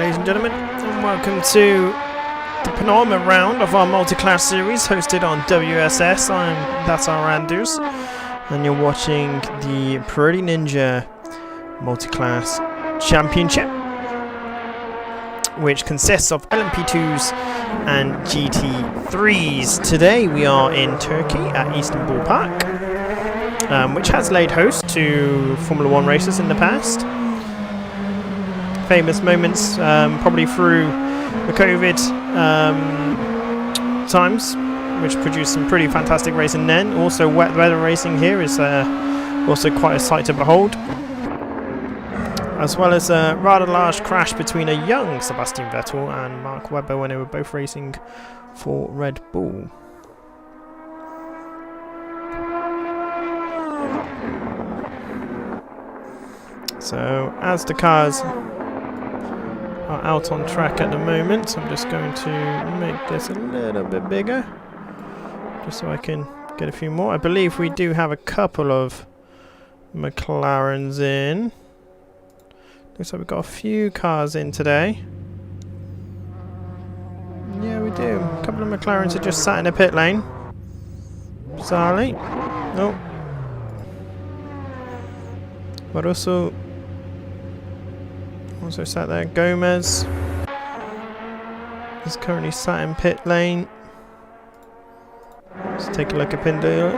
ladies and gentlemen, and welcome to the penultimate round of our Multiclass series hosted on WSS. That's our Anders, and you're watching the Pretty Ninja Multiclass Championship, which consists of LMP2s and GT3s. Today we are in Turkey at Istanbul Park, which has laid host to Formula 1 races in the past. Famous moments, probably through the COVID times, which produced some pretty fantastic racing then. Also, wet weather racing here is also quite a sight to behold, as well as a rather large crash between a young Sebastian Vettel and Mark Webber when they were both racing for Red Bull. So, as the cars are out on track at the moment, I'm just going to make this a little bit bigger, just so I can get a few more. I believe we do have a couple of McLarens in. Looks like we've got a few cars in today. Yeah, we do. A couple of McLarens are just sat in the pit lane. Bizarrely. Nope. But also sat there. Gomez is currently sat in pit lane. Let's take a look at Pindalia.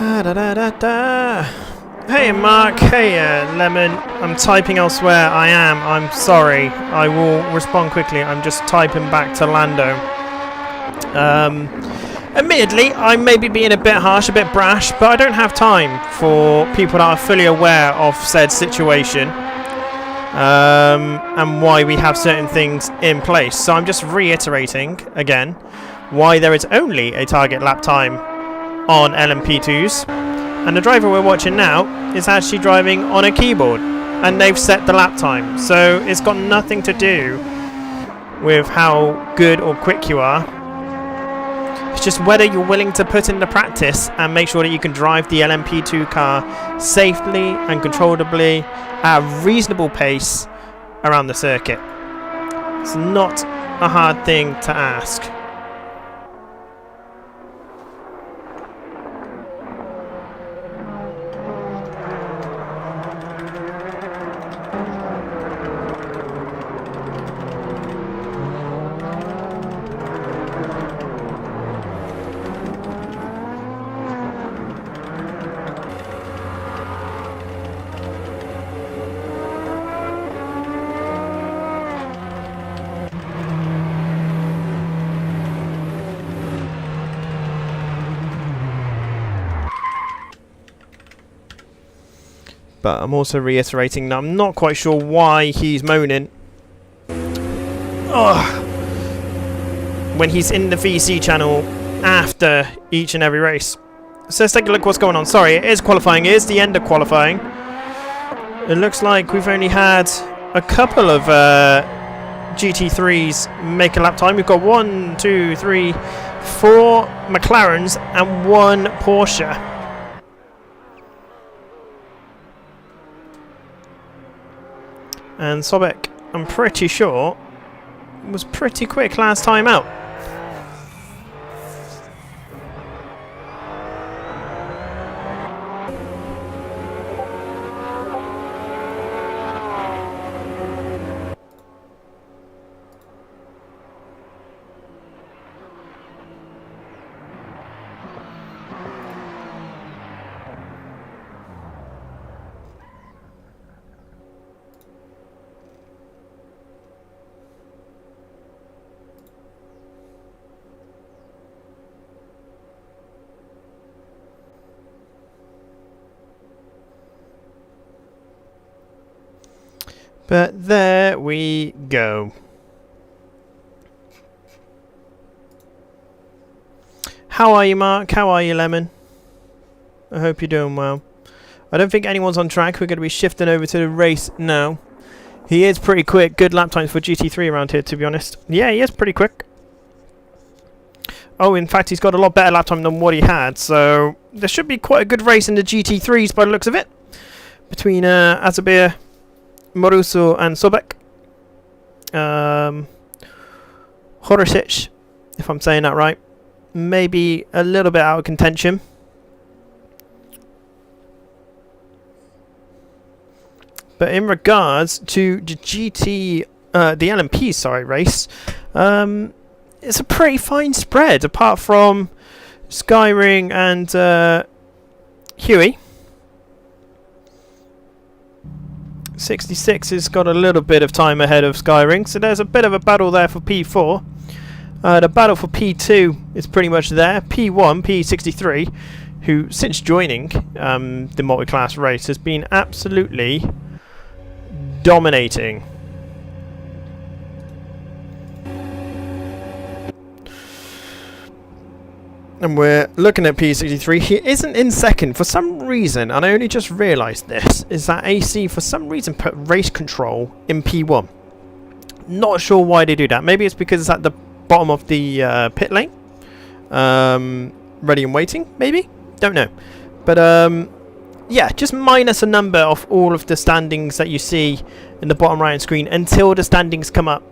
Da, da, da, da, da. Hey Mark, hey Lemon, I'm typing elsewhere, I'm sorry, I will respond quickly, I'm just typing back to Lando. Admittedly, I may be being a bit harsh, a bit brash, but I don't have time for people that are fully aware of said situation. And why we have certain things in place. So I'm just reiterating, again, why there is only a target lap time on LMP2s. And the driver we're watching now is actually driving on a keyboard. And they've set the lap time. So it's got nothing to do with how good or quick you are. It's just whether you're willing to put in the practice and make sure that you can drive the LMP2 car safely and controllably at a reasonable pace around the circuit. It's not a hard thing to ask. But I'm also reiterating that I'm not quite sure why he's moaning. Ugh. When he's in the VC channel after each and every race. So let's take a look what's going on. Sorry, it is qualifying. It is the end of qualifying. It looks like we've only had a couple of GT3s make a lap time. We've got 1, 2, 3, 4 McLarens and 1 Porsche. And Sobek, I'm pretty sure, was pretty quick last time out. But there we go. How are you, Mark? How are you, Lemon? I hope you're doing well. I don't think anyone's on track. We're going to be shifting over to the race now. He is pretty quick. Good lap times for GT3 around here, to be honest. Yeah, he is pretty quick. Oh, in fact, he's got a lot better lap time than what he had. So there should be quite a good race in the GT3s by the looks of it. Between Azabir, Moruso and Sobek. Horisic, if I'm saying that right. Maybe a little bit out of contention. But in regards to the the LMP, race, it's a pretty fine spread, apart from Skyring and Huey. 66 has got a little bit of time ahead of Skyring, so there's a bit of a battle there for P4. The battle for P2 is pretty much there. P1, P63, who since joining the multi-class race has been absolutely dominating. And we're looking at P63. He isn't in second for some reason, and I only just realised this, is that AC for some reason put race control in P1. Not sure why they do that. Maybe it's because it's at the bottom of the pit lane. Ready and waiting, maybe? Don't know. But yeah, just minus a number of all of the standings that you see in the bottom right screen until the standings come up.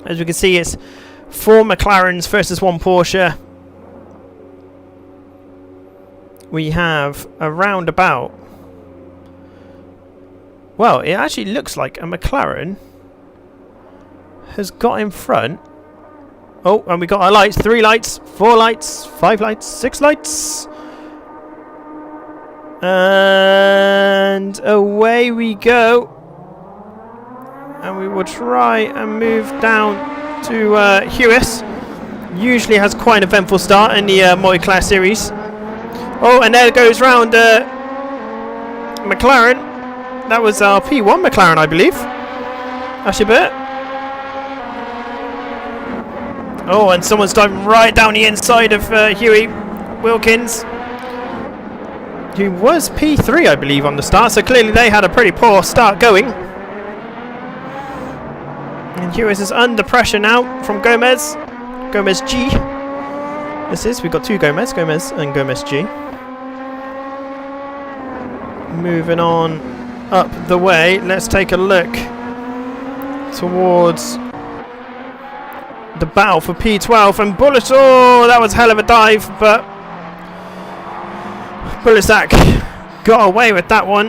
As we can see, it's 4 McLarens versus 1 Porsche. We have around about... Well, it actually looks like a McLaren has got in front. Oh, and we got our lights. 3 lights, 4 lights, 5 lights, 6 lights. And away we go. And we will try and move down to Hewis. Usually has quite an eventful start in the Multiclass series. Oh, and there goes round McLaren. That was our P1 McLaren, I believe. Actually, bit. Oh, and someone's diving right down the inside of Huey Wilkins, who was P3, I believe, on the start. So clearly they had a pretty poor start going. And Hewis is under pressure now from Gomez. Gomez G. We've got two Gomez and Gomez G. Moving on up the way, let's take a look towards the battle for P12. And Bullet, oh, that was a hell of a dive, but Bulisak got away with that one.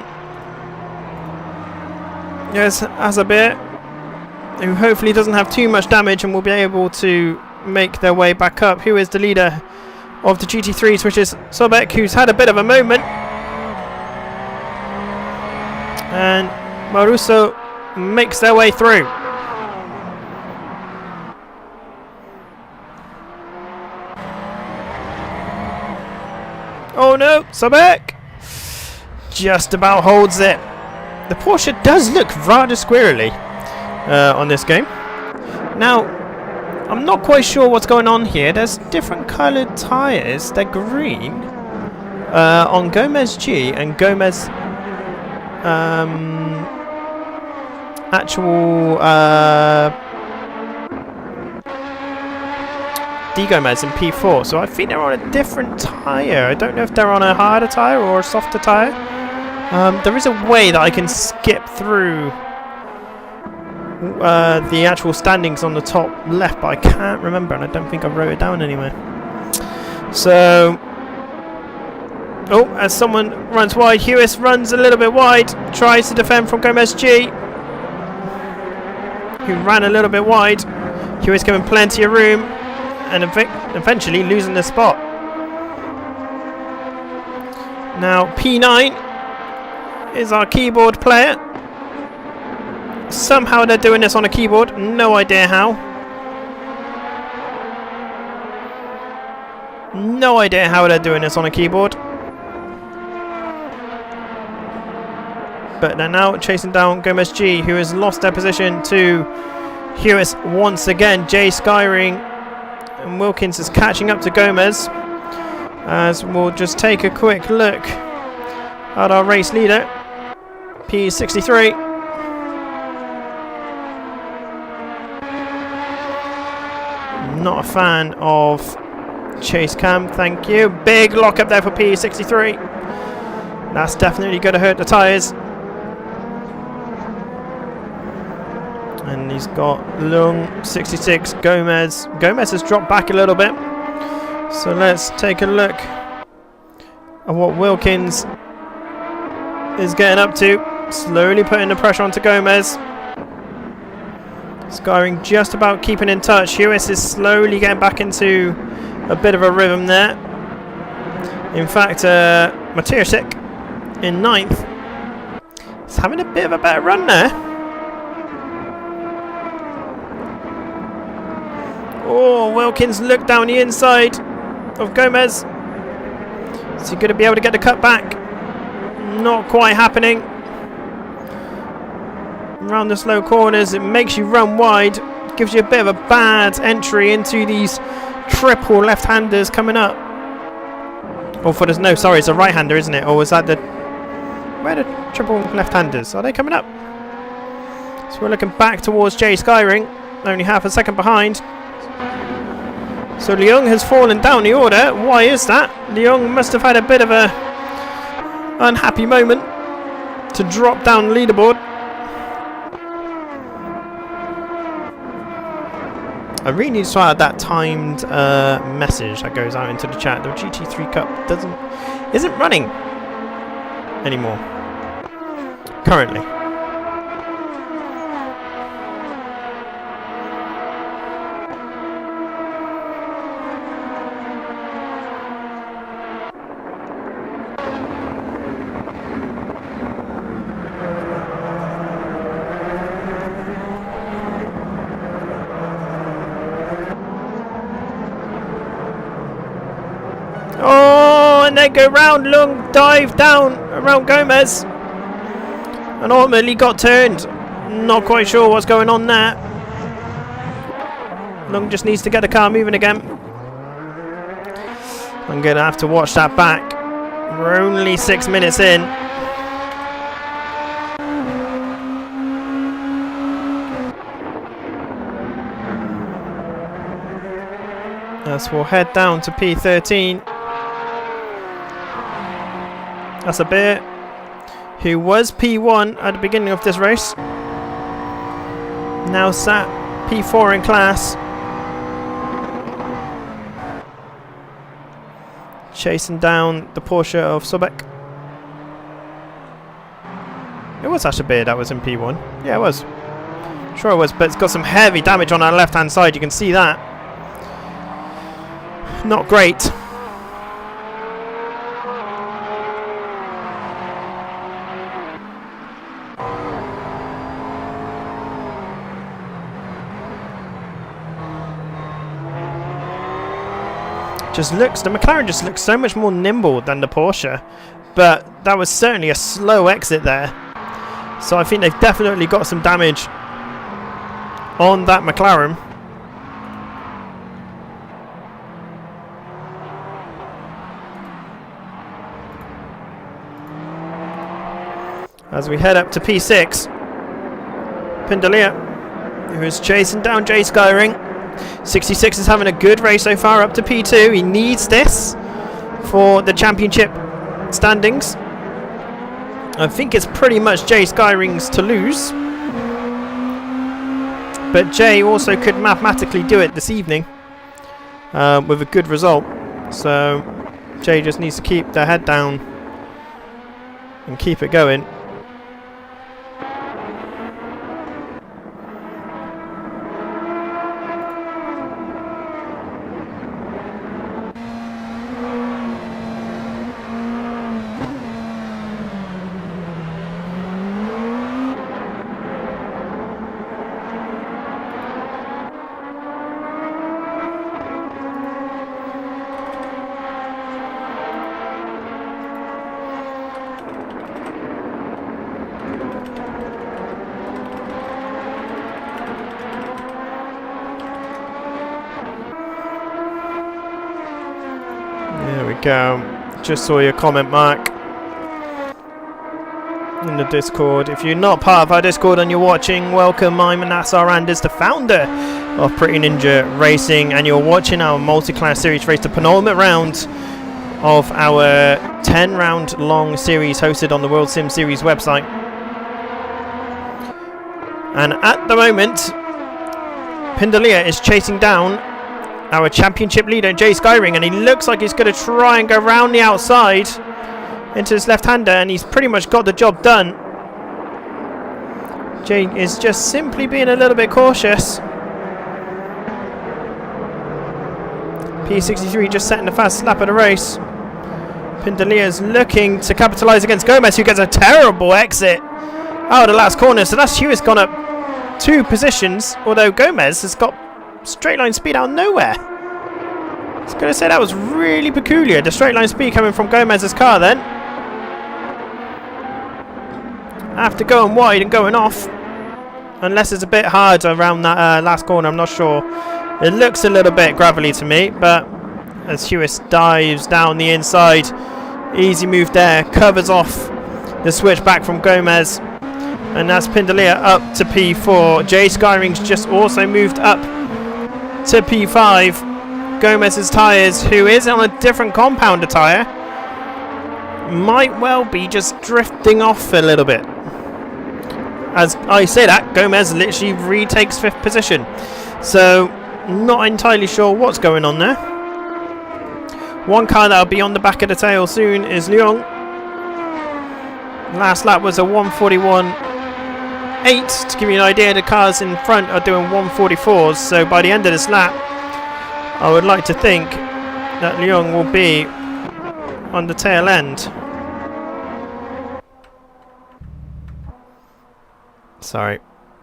Yes, Azabir, who hopefully doesn't have too much damage and will be able to make their way back up. Who is the leader of the GT3s, which is Sobek, who's had a bit of a moment. And Maruso makes their way through. Oh no, Sobek just about holds it. The Porsche does look rather squirrely on this game. Now, I'm not quite sure what's going on here. There's different coloured tyres. They're green on Gomez G and Gomez actual D Gomez in P4. So I think they're on a different tyre. I don't know if they're on a harder tyre or a softer tyre. There is a way that I can skip through the actual standings on the top left, but I can't remember, and I don't think I wrote it down anywhere. So, oh, as someone runs wide, Hewis runs a little bit wide, tries to defend from Gomez G, who ran a little bit wide. Hewis giving plenty of room, and eventually losing the spot. Now P9 is our keyboard player. Somehow they're doing this on a keyboard. No idea how. No idea how they're doing this on a keyboard. But they're now chasing down Gomez G, who has lost their position to Hewis once again. Jay Skyring and Wilkins is catching up to Gomez. As we'll just take a quick look at our race leader, P63. Not a fan of chase cam, thank you. Big lock up there for P63. That's definitely going to hurt the tyres. And he's got Lung 66, Gomez. Gomez has dropped back a little bit. So let's take a look at what Wilkins is getting up to. Slowly putting the pressure onto Gomez. Skyring just about keeping in touch. Hewis is slowly getting back into a bit of a rhythm there. In fact, Matersik in 9th is having a bit of a better run there. Oh, Wilkins looked down the inside of Gomez. Is he going to be able to get the cut back? Not quite happening. Around the slow corners, it makes you run wide. Gives you a bit of a bad entry into these triple left-handers coming up. Or for the, no, sorry, it's a right-hander, isn't it? Or was that the... Where are the triple left-handers? Are they coming up? So we're looking back towards Jay Skyring. Only half a second behind. So Leung has fallen down the order. Why is that? Leung must have had a bit of a unhappy moment to drop down the leaderboard. I really need to try out that timed message that goes out into the chat. The GT3 Cup isn't running anymore currently. leg go round. Lung dived down around Gomez and ultimately got turned. Not quite sure what's going on there. Lung just needs to get the car moving again. I'm going to have to watch that back. We're only 6 minutes in. As we'll head down to P13. That's a bit. Who was P1 at the beginning of this race. Now sat P4 in class. Chasing down the Porsche of Sobek. It was Ashabir that was in P1. Yeah, it was. Sure it was, but it's got some heavy damage on our left-hand side. You can see that. Not great. The McLaren just looks so much more nimble than the Porsche, but that was certainly a slow exit there. So I think they've definitely got some damage on that McLaren. As we head up to P6, Pindalia, who is chasing down Jay Skyring. 66 is having a good race so far up to P2. He needs this for the championship standings. I think it's pretty much Jay Skyring's to lose. But Jay also could mathematically do it this evening with a good result. So Jay just needs to keep their head down and keep it going. Go. Just saw your comment, Mark, in the Discord. If you're not part of our Discord and you're watching, welcome. I'm Nassar Anders, the founder of Pretty Ninja Racing, and you're watching our multi-class series race, the penultimate round of our 10-round long series hosted on the World Sim Series website. And at the moment, Pindalia is chasing down our championship leader, Jay Skyring, and he looks like he's going to try and go round the outside into his left-hander, and he's pretty much got the job done. Jay is just simply being a little bit cautious. P63 just setting the fast lap of the race. Pindalia is looking to capitalise against Gomez, who gets a terrible exit out of the last corner. So that's Hewitt's gone up 2 positions, although Gomez has got straight line speed out of nowhere. I was going to say that was really peculiar. The straight line speed coming from Gomez's car then. After going wide and going off. Unless it's a bit hard around that last corner, I'm not sure. It looks a little bit gravelly to me, but as Hewitt dives down the inside, easy move there, covers off the switch back from Gomez. And that's Pindalia up to P4. Jay Skyring's just also moved up to P5. Gomez's tyres, who is on a different compounder tyre, might well be just drifting off a little bit. As I say that, Gomez literally retakes 5th position. So, not entirely sure what's going on there. One car that'll be on the back of the tail soon is Lyon. Last lap was a 141.8. To give you an idea, the cars in front are doing 144s. So by the end of this lap, I would like to think that Lyon will be on the tail end. Sorry,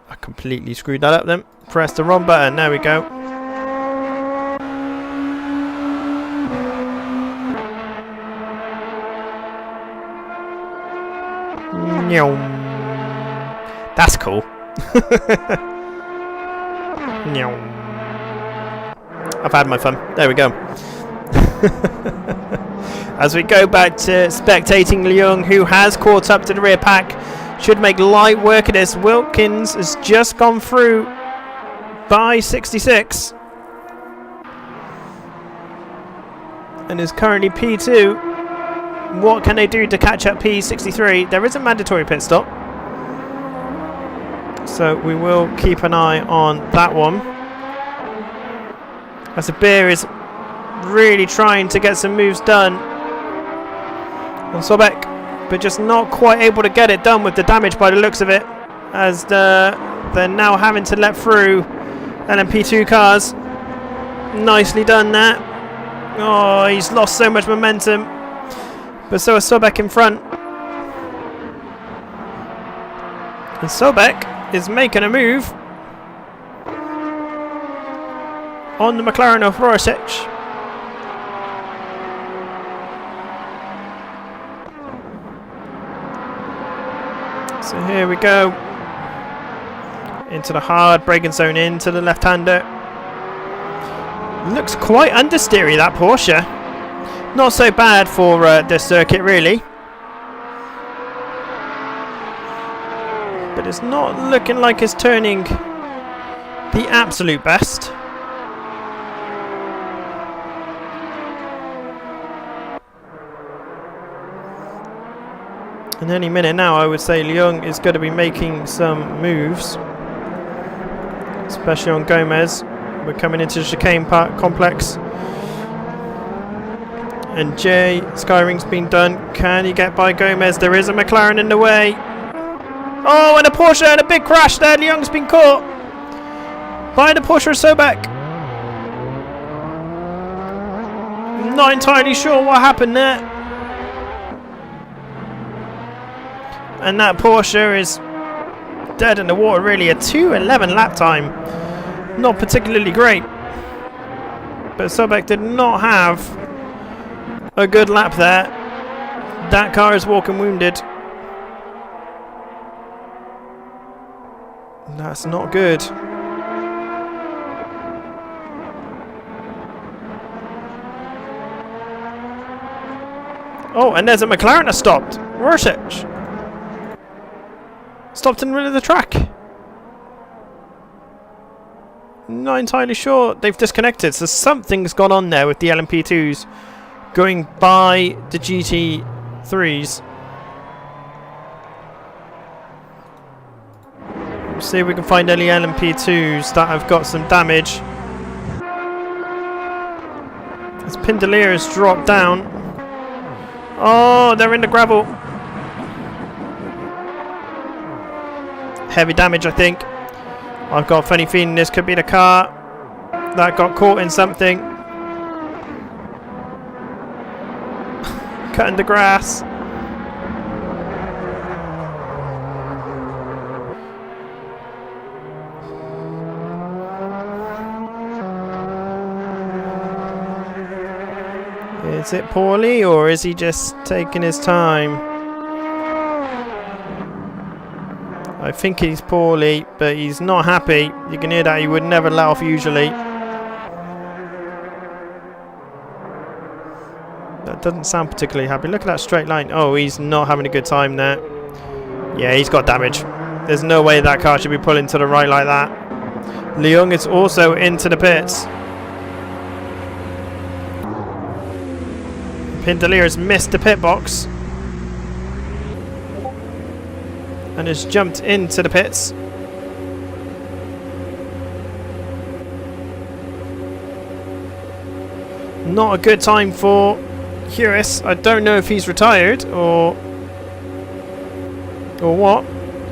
I completely screwed that up then. Press the wrong button, there we go. That's cool. I've had my fun. There we go. As we go back to spectating Leung, who has caught up to the rear pack, should make light work of this. Wilkins has just gone through by 66 and is currently P2. What can they do to catch up P63? There is a mandatory pit stop, so we will keep an eye on that one. As the beer is really trying to get some moves done on Sobek, but just not quite able to get it done with the damage by the looks of it, as they're now having to let through LMP2 cars. Nicely done that. Oh, he's lost so much momentum, but so is Sobek in front. And Sobek is making a move on the McLaren of Rorsic. So here we go. Into the hard braking zone, into the left-hander. Looks quite understeery, that Porsche. Not so bad for this circuit, really. But it's not looking like it's turning the absolute best. And any minute now, I would say Leung is going to be making some moves, especially on Gomez. We're coming into the chicane complex, and Jay Skyring's been done. Can he get by Gomez? There is a McLaren in the way. Oh, and a Porsche, and a big crash there. Leung's been caught by the Porsche Sobek. Not entirely sure what happened there. And that Porsche is dead in the water, really. A 2:11 lap time. Not particularly great. But Sobek did not have a good lap there. That car is walking wounded. That's not good. Oh, and there's a McLaren that stopped. Rorsic stopped in the middle of the track. Not entirely sure. They've disconnected, so something's gone on there with the LMP2s going by the GT3s. Let's see if we can find any LMP2s that have got some damage. As Pindalier has dropped down. Oh, they're in the gravel. Heavy damage, I think. I've got a funny feeling this could be the car that got caught in something. Cutting the grass. Is it poorly, or is he just taking his time? I think he's poorly, but he's not happy. You can hear that he would never let off usually. That doesn't sound particularly happy. Look at that straight line. Oh, he's not having a good time there. Yeah, he's got damage. There's no way that car should be pulling to the right like that. Leung is also into the pits. Pindalier has missed the pit box and has jumped into the pits. Not a good time for Heuris. I don't know if he's retired or what.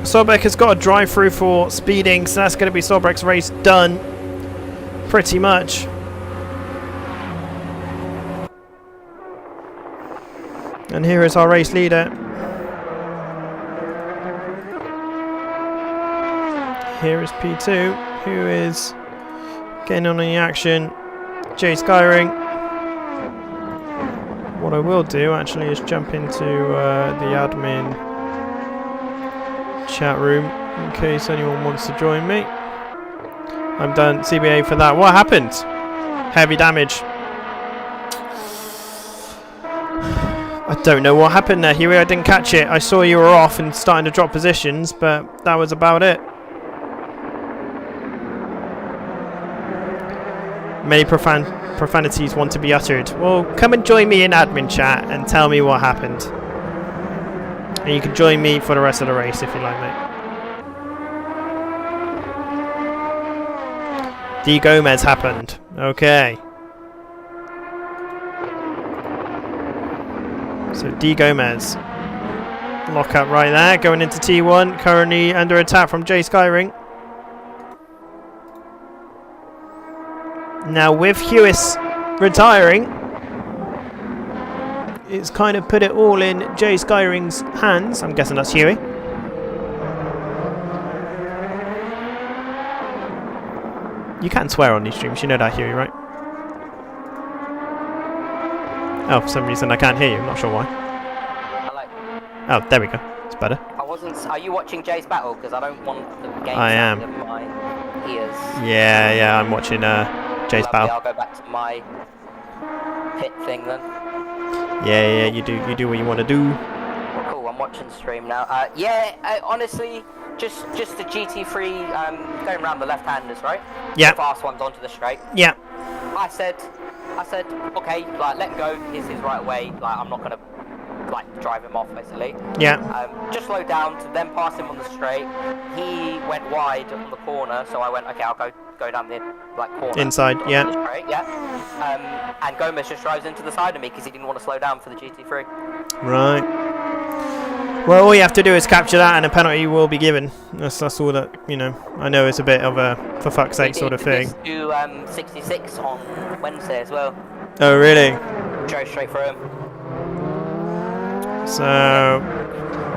Sobek has got a drive through for speeding, so that's going to be Sobek's race done pretty much. And here is our race leader. Here is P2, who is getting on the action. Jay Skyring. What I will do actually is jump into the admin chat room in case anyone wants to join me. I'm done CBA for that. What happened? Heavy damage. I don't know what happened there, Huey. I didn't catch it. I saw you were off and starting to drop positions, but that was about it. Many profanities want to be uttered. Well, come and join me in admin chat and tell me what happened. And you can join me for the rest of the race if you like, mate. D. Gomez happened. Okay. So D. Gomez. Lock up right there. Going into T1. Currently under attack from Jay Skyring. Now with Hewis retiring, it's kind of put it all in Jay Skyring's hands. I'm guessing that's Huey. You can't swear on these streams, you know that, Huey, right? Oh, for some reason I can't hear you. I'm not sure why. Hello. Oh, there we go. It's better. I wasn't. Are you watching Jay's battle? Because I don't want the game I am. in my ears. Yeah, I'm watching Jay's battle. I'll go back to my pit thing then. Yeah, you do what you want to do. Cool. I'm watching the stream now. Honestly, just the GT3 going around the left-handers, right? Yeah. The fast ones onto the straight. Yeah. I said, okay, like let go. Here's his right way. Like I'm not gonna like drive him off basically. Yeah. Just slow down to then pass him on the straight. He went wide on the corner, so I went okay. I'll go down the like corner. Inside, yeah. Straight, yeah. And Gomez just drives into the side of me because he didn't want to slow down for the GT3. Right. Well, all you have to do is capture that, and a penalty will be given. That's all that, you know. I know it's a bit of a for fuck's sake sort of thing. Do 66 on Wednesday as well. Oh, really? Drove straight through him. So,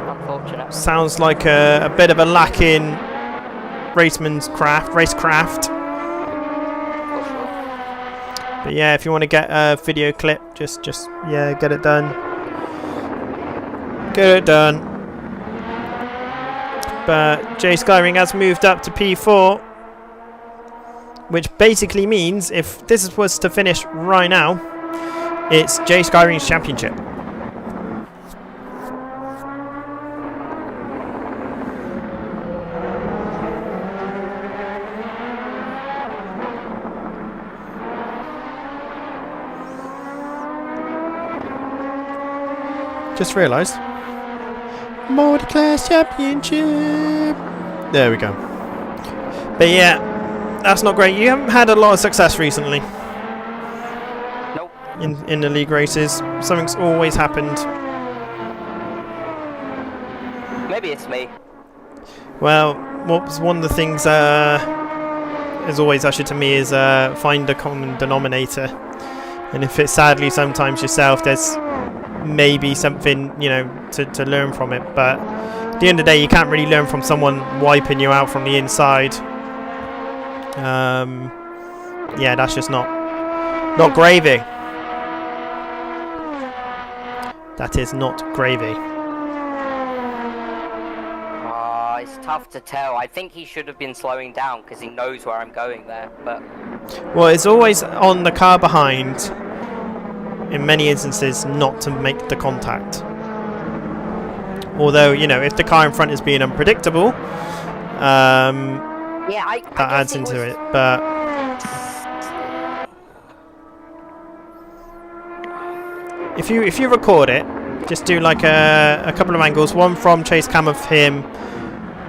unfortunate. Sounds like a bit of a lack in racecraft. For sure. But yeah, if you want to get a video clip, just yeah, get it done. Get it done. But Jay Skyring has moved up to P4, which basically means if this was to finish right now, it's Jay Skyring's championship. Just realised. Multiclass championship. There we go. But yeah, that's not great. You haven't had a lot of success recently. Nope. In the league races, something's always happened. Maybe it's me. Well, what was one of the things is always ushered to me is find a common denominator, and if it's sadly sometimes yourself, there's maybe something, you know, to learn from it, but at the end of the day you can't really learn from someone wiping you out from the inside. Yeah, that's just not gravy. That is not gravy. It's tough to tell. I think he should have been slowing down because he knows where I'm going there, but well, it's always on the car behind in many instances not to make the contact. Although, you know, if the car in front is being unpredictable, yeah, I that adds into it. But if you record it, just do like a couple of angles, one from chase cam of him.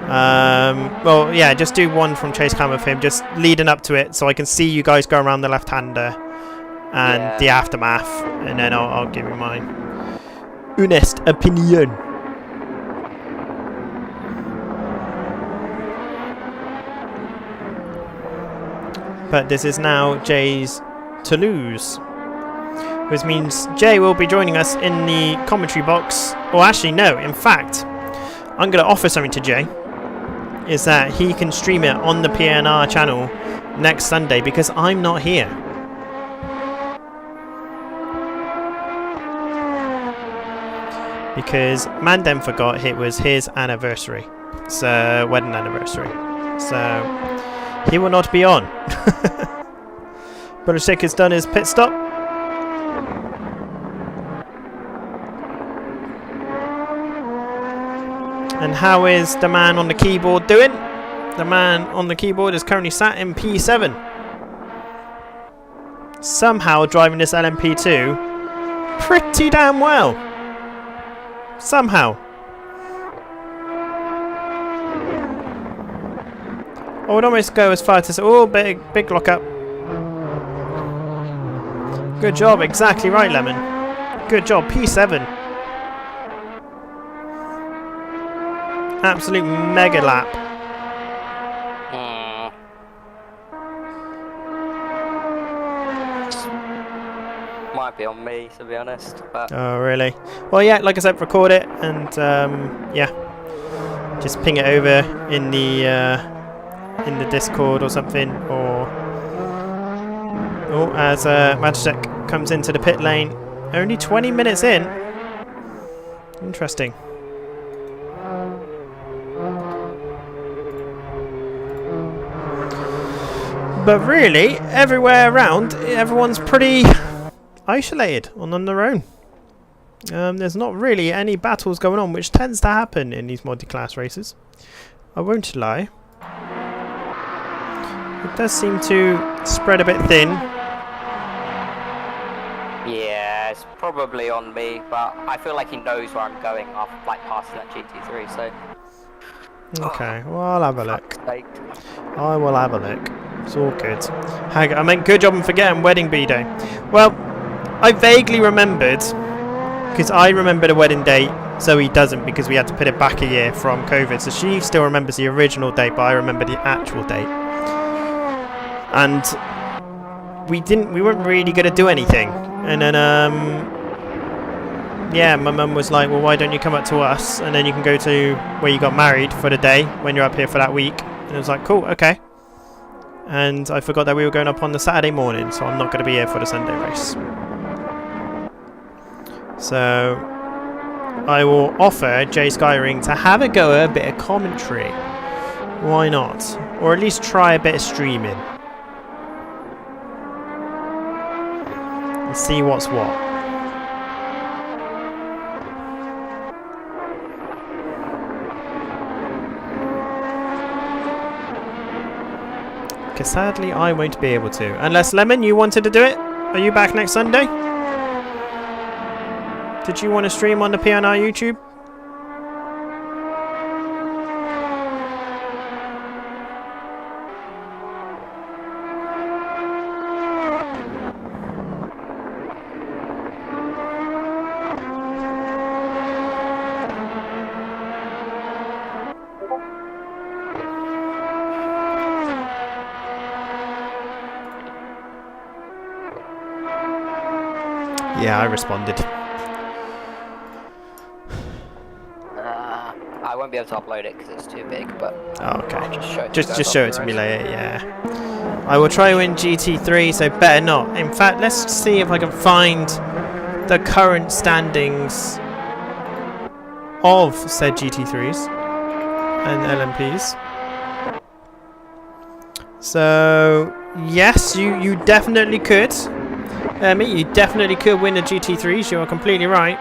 Well, yeah, just do one from chase cam of him, just leading up to it, so I can see you guys go around the left-hander and the aftermath, and then I'll give you my honest opinion. But this is now Jay's to lose, which means Jay will be joining us in the commentary box. Or actually, no, in fact, I'm going to offer something to Jay, is that he can stream it on the PNR channel next Sunday because I'm not here. Because Mandem forgot it was his anniversary. mate's wedding anniversary. So he will not be on. Belichick has done his pit stop. And how is the man on the keyboard doing? The man on the keyboard is currently sat in P7. Somehow driving this LMP2 pretty damn well. Somehow. I would almost go as far to say, oh, big lock up. Good job, exactly right, Lemon. Good job, P7. Absolute mega lap. Might be on me, to be honest. But oh, really? Well, yeah, like I said, record it and yeah, just ping it over in the Discord or something, or as Magitech comes into the pit lane, only 20 minutes in. Interesting. But really, everywhere around, everyone's pretty isolated on their own. There's not really any battles going on, which tends to happen in these multi-class races. I won't lie. It does seem to spread a bit thin. yeah, it's probably on me, but I feel like he knows where I'm going after like passing that GT3. So Okay, well, I'll have a look. sake. I will have a look. It's all good. I mean, good job in forgetting wedding B-Day. Well, I vaguely remembered, because I remember the wedding date, Zoe doesn't, because we had to put it back a year from COVID. So she still remembers the original date, but I remember the actual date. And we weren't really going to do anything. And then, yeah, my mum was like, well, why don't you come up to us, and then you can go to where you got married for the day when you're up here for that week. And I was like, cool, okay. And I forgot that we were going up on the Saturday morning, so I'm not going to be here for the Sunday race. So I will offer Jay Skyring to have a go at a bit of commentary. Why not? Or at least try a bit of streaming. And see what's what. Because sadly I won't be able to. Unless, Lemon, you wanted to do it? Are you back next Sunday? Did you want to stream on the PNR YouTube? Yeah, I responded. I won't be able to upload it because it's too big, but Oh, okay. I'll just show it. Just show it to me later, yeah. I will try to win GT3, so better not. In fact, let's see if I can find the current standings of said GT3s and LMPs. So, yes, you definitely could. You definitely could win the GT3s, you are completely right.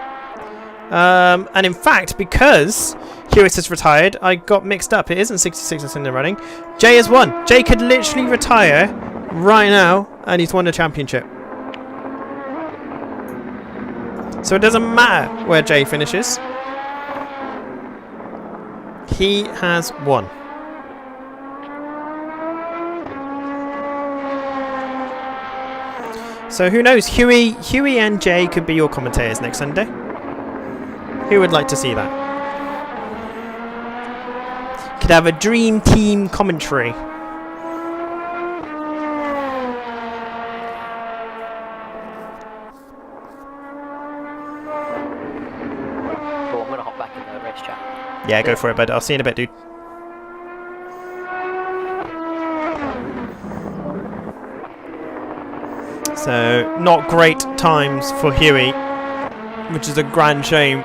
And in fact, because Hewitt has retired, I got mixed up. It isn't 66 that's in the running. Jay has won. Jay could literally retire right now, and he's won the championship. So it doesn't matter where Jay finishes. He has won. So who knows? Huey and Jay could be your commentators next Sunday. Who would like to see that? Could have a dream team commentary. Cool, I'm gonna hop back in the race chat. Yeah, go for it, bud. I'll see you in a bit, dude. So, not great times for Huey, which is a grand shame.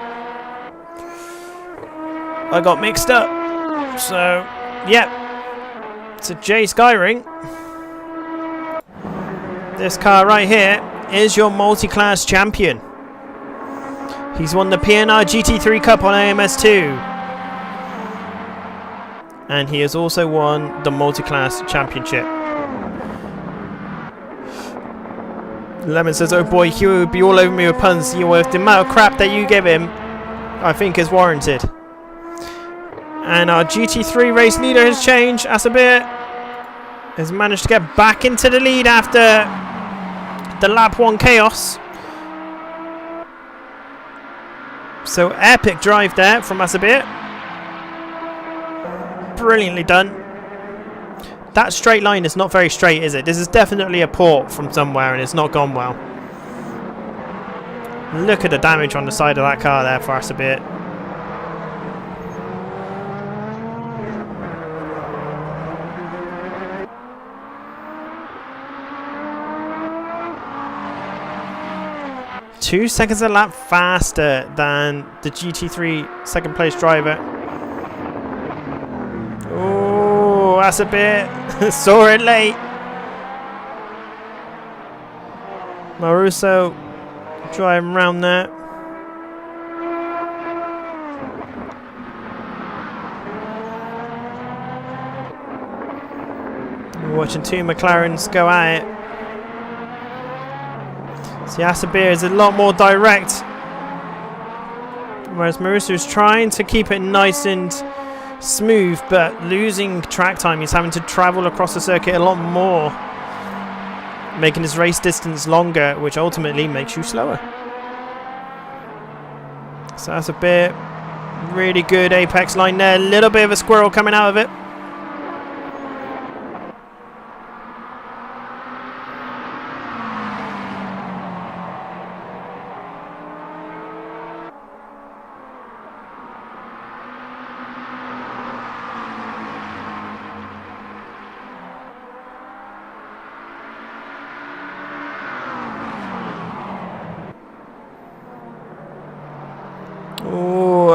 I got mixed up. So, yeah, it's a J Skyring. This car right here is your multi-class champion. He's won the PNR GT3 Cup on AMS2. And he has also won the multi-class championship. Lemon says, oh boy, Hugh would be all over me with puns. The amount of crap that you give him, I think is warranted. And our GT3 race leader has changed. Asabir has managed to get back into the lead after the lap 1 chaos. So epic drive there from Asabir. Brilliantly done. That straight line is not very straight, is it? This is definitely a port from somewhere and it's not gone well. Look at the damage on the side of that car there for Asabir. Two seconds a lap faster than the GT3 second place driver. Oh, that's a bit. Saw it late. Maruso driving around there. We're watching two McLarens go at it. See, Asabir is a lot more direct, whereas Maruso is trying to keep it nice and smooth, but losing track time. He's having to travel across the circuit a lot more, making his race distance longer, which ultimately makes you slower. So Asabir, really good apex line there. A little bit of a squirrel coming out of it.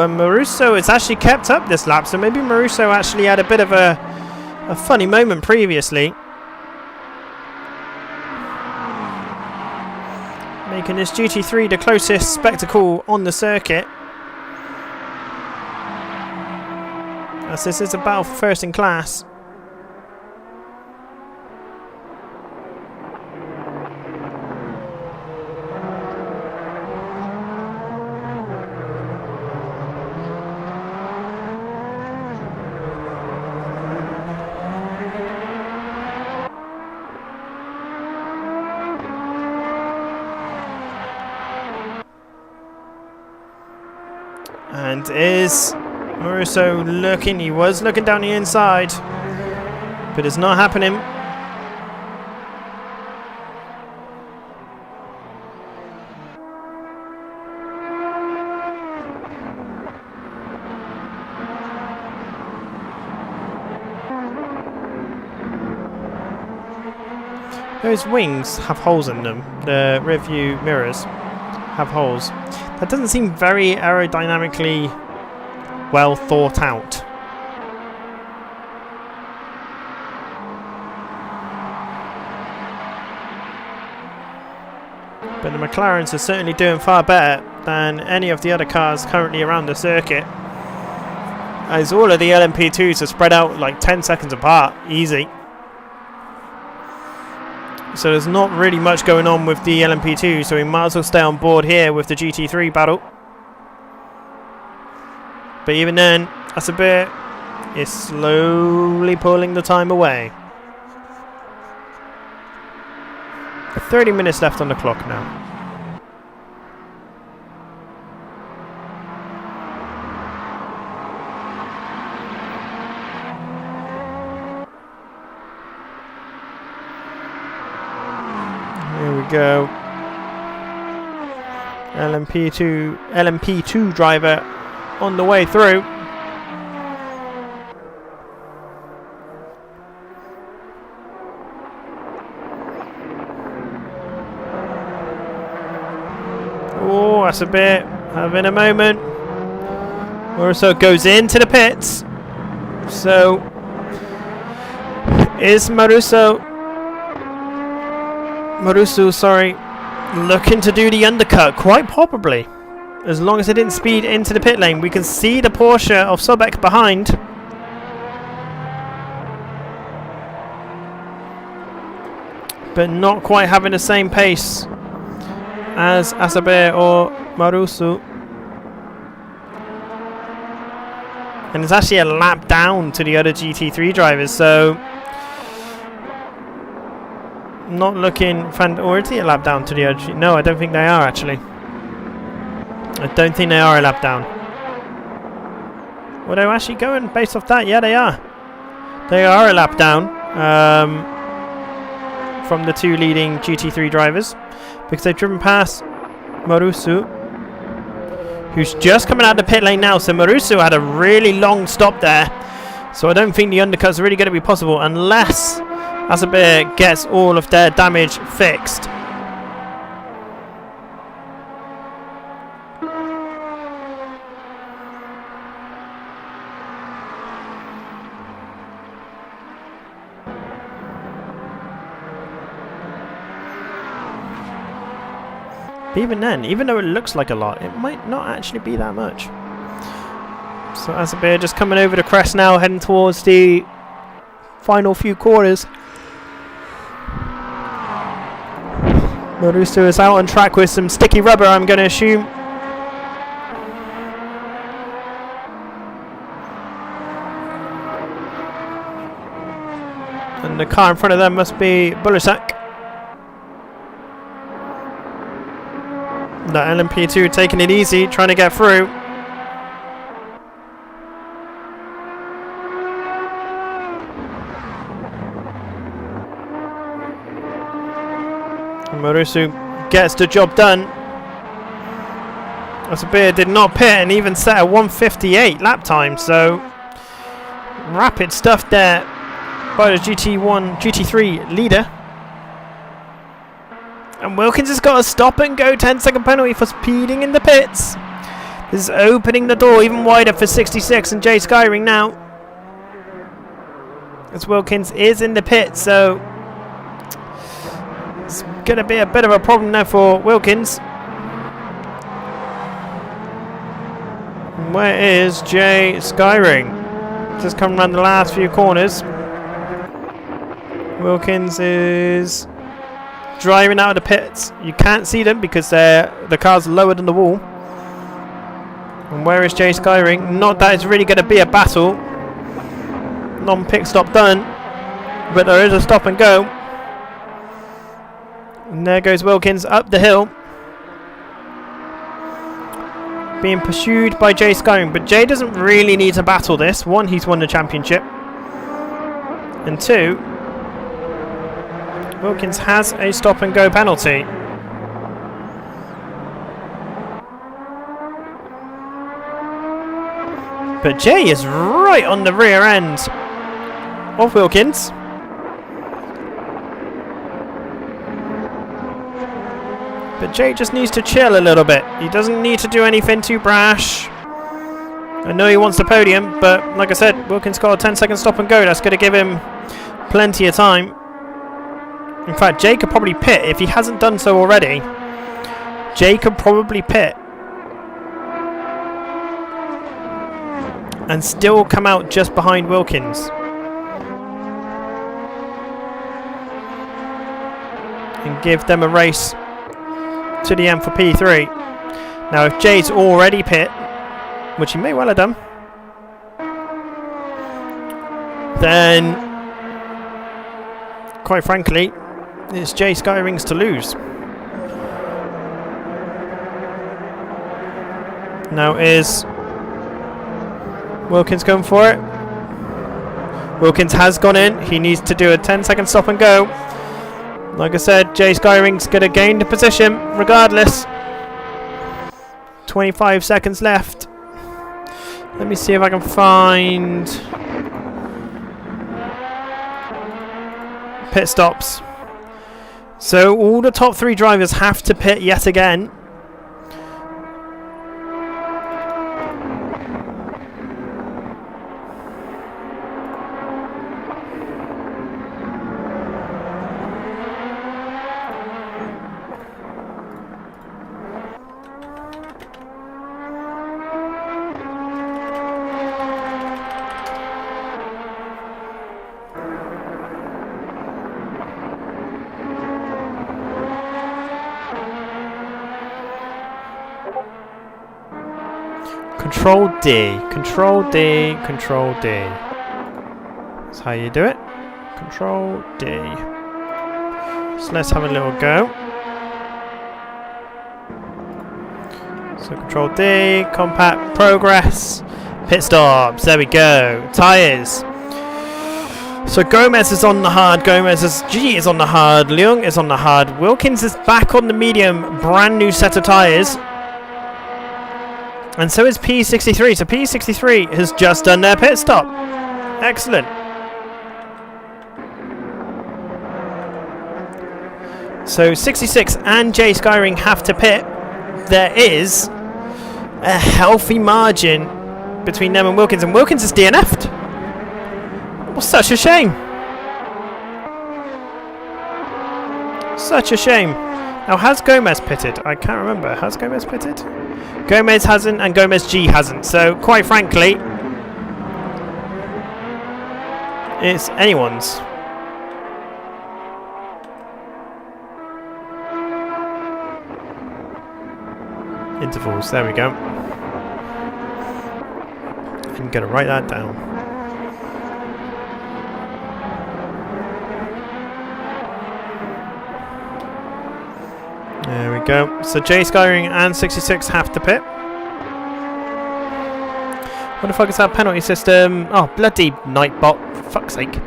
And Maruso has actually kept up this lap, so maybe Maruso actually had a bit of a funny moment previously, making this GT3 the closest spectacle on the circuit, as this is a battle for first in class. And is Maruso looking? He was looking down the inside, but it's not happening. Those wings have holes in them. The rear view mirrors have holes. That doesn't seem very aerodynamically well thought out. But the McLarens are certainly doing far better than any of the other cars currently around the circuit, as all of the LMP2s are spread out like 10 seconds apart, easy. So there's not really much going on with the LMP2, so we might as well stay on board here with the GT3 battle. But even then, Asabir is slowly pulling the time away. 30 minutes left on the clock now. Here we go. LMP2 driver on the way through. Oh, that's a bit having a moment. Maruso goes into the pits. So, is Marusu, sorry, looking to do the undercut? Quite probably. As long as it didn't speed into the pit lane. We can see the Porsche of Sobek behind. But not quite having the same pace as Asabe or Marusu. And it's actually a lap down to the other GT3 drivers, so not looking or is he a lap down to the other? No, I don't think they are actually. I don't think they are a lap down. Well, they're actually going based off that. Yeah, they are. They are a lap down from the two leading GT3 drivers because they've driven past Marusu, who's just coming out of the pit lane now. So Marusu had a really long stop there. So I don't think the undercut's really going to be possible unless Asabe gets all of their damage fixed. But even then, even though it looks like a lot, it might not actually be that much. So Asabe just coming over the crest now, heading towards the final few corners. Marusu is out on track with some sticky rubber, I'm going to assume. And the car in front of them must be Bulasak. The LMP2 taking it easy, trying to get through. And Marusu gets the job done. Asabe did not pit and even set a 1:58 lap time, so rapid stuff there by the GT3 leader. And Wilkins has got a stop and go 10-second penalty for speeding in the pits. This is opening the door even wider for 66 and Jay Skyring now. As Wilkins is in the pit, so it's going to be a bit of a problem there for Wilkins. And where is Jay Skyring? Just coming around the last few corners. Wilkins is driving out of the pits. You can't see them because the car's lower than the wall. And where is Jay Skyring? Not that it's really going to be a battle. Non-pit stop done, but there is a stop and go. And there goes Wilkins up the hill, being pursued by Jay Skyring. But Jay doesn't really need to battle this. One, he's won the championship, and two, Wilkins has a stop and go penalty. But Jay is right on the rear end of Wilkins. But Jay just needs to chill a little bit. He doesn't need to do anything too brash. I know he wants the podium, but like I said, Wilkins got a 10-second stop and go. That's going to give him plenty of time. In fact, Jay could probably pit if he hasn't done so already. Jay could probably pit and still come out just behind Wilkins. And give them a race to the end for P3. Now, if Jay's already pit, which he may well have done, then, quite frankly, it's Jay Skyring's to lose. Now is Wilkins going for it? Wilkins has gone in. He needs to do a 10-second stop and go. Like I said, Jay Skyring's going to gain the position regardless. 25 seconds left. Let me see if I can find pit stops. So all the top three drivers have to pit yet again. Control D. Control D. Control D. That's how you do it. Control D. So let's have a little go. So Control D, compact, progress, pit stops. There we go. Tyres. So Gomez is on the hard. G is on the hard. Leung is on the hard. Wilkins is back on the medium. Brand new set of tyres. And so is P63. So P63 has just done their pit stop. Excellent. So 66 and Jay Skyring have to pit. There is a healthy margin between them and Wilkins is DNF'd. Well, such a shame. Such a shame. Now, has Gomez pitted? I can't remember. Has Gomez pitted? Gomez hasn't, and Gomez G hasn't. So, quite frankly, it's anyone's. Intervals. There we go. I'm going to write that down. There we go. So Jay Skyring and 66 have to pit. What the fuck is that penalty system? Oh, bloody Nightbot. For fuck's sake.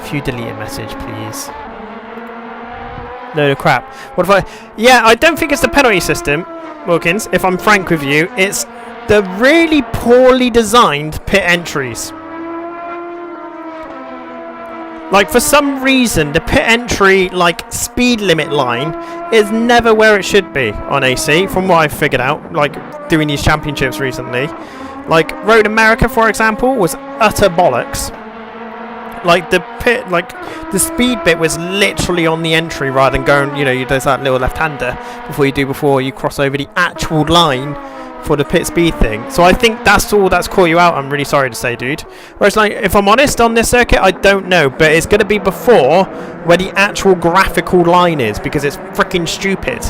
If you delete a message, please. Load of crap. What if I... Yeah, I don't think it's the penalty system, Wilkins, if I'm frank with you. It's the really poorly designed pit entries. Like, for some reason, the pit entry, like, speed limit line is never where it should be on AC, from what I've figured out, like, doing these championships recently. Like, Road America, for example, was utter bollocks. Like, the pit, like, the speed bit was literally on the entry rather than going, you know, there's that little left-hander before you cross over the actual line for the pit speed thing. So I think that's all that's caught you out, I'm really sorry to say, dude. Whereas, like, if I'm honest on this circuit, I don't know, but it's going to be before where the actual graphical line is, because it's freaking stupid.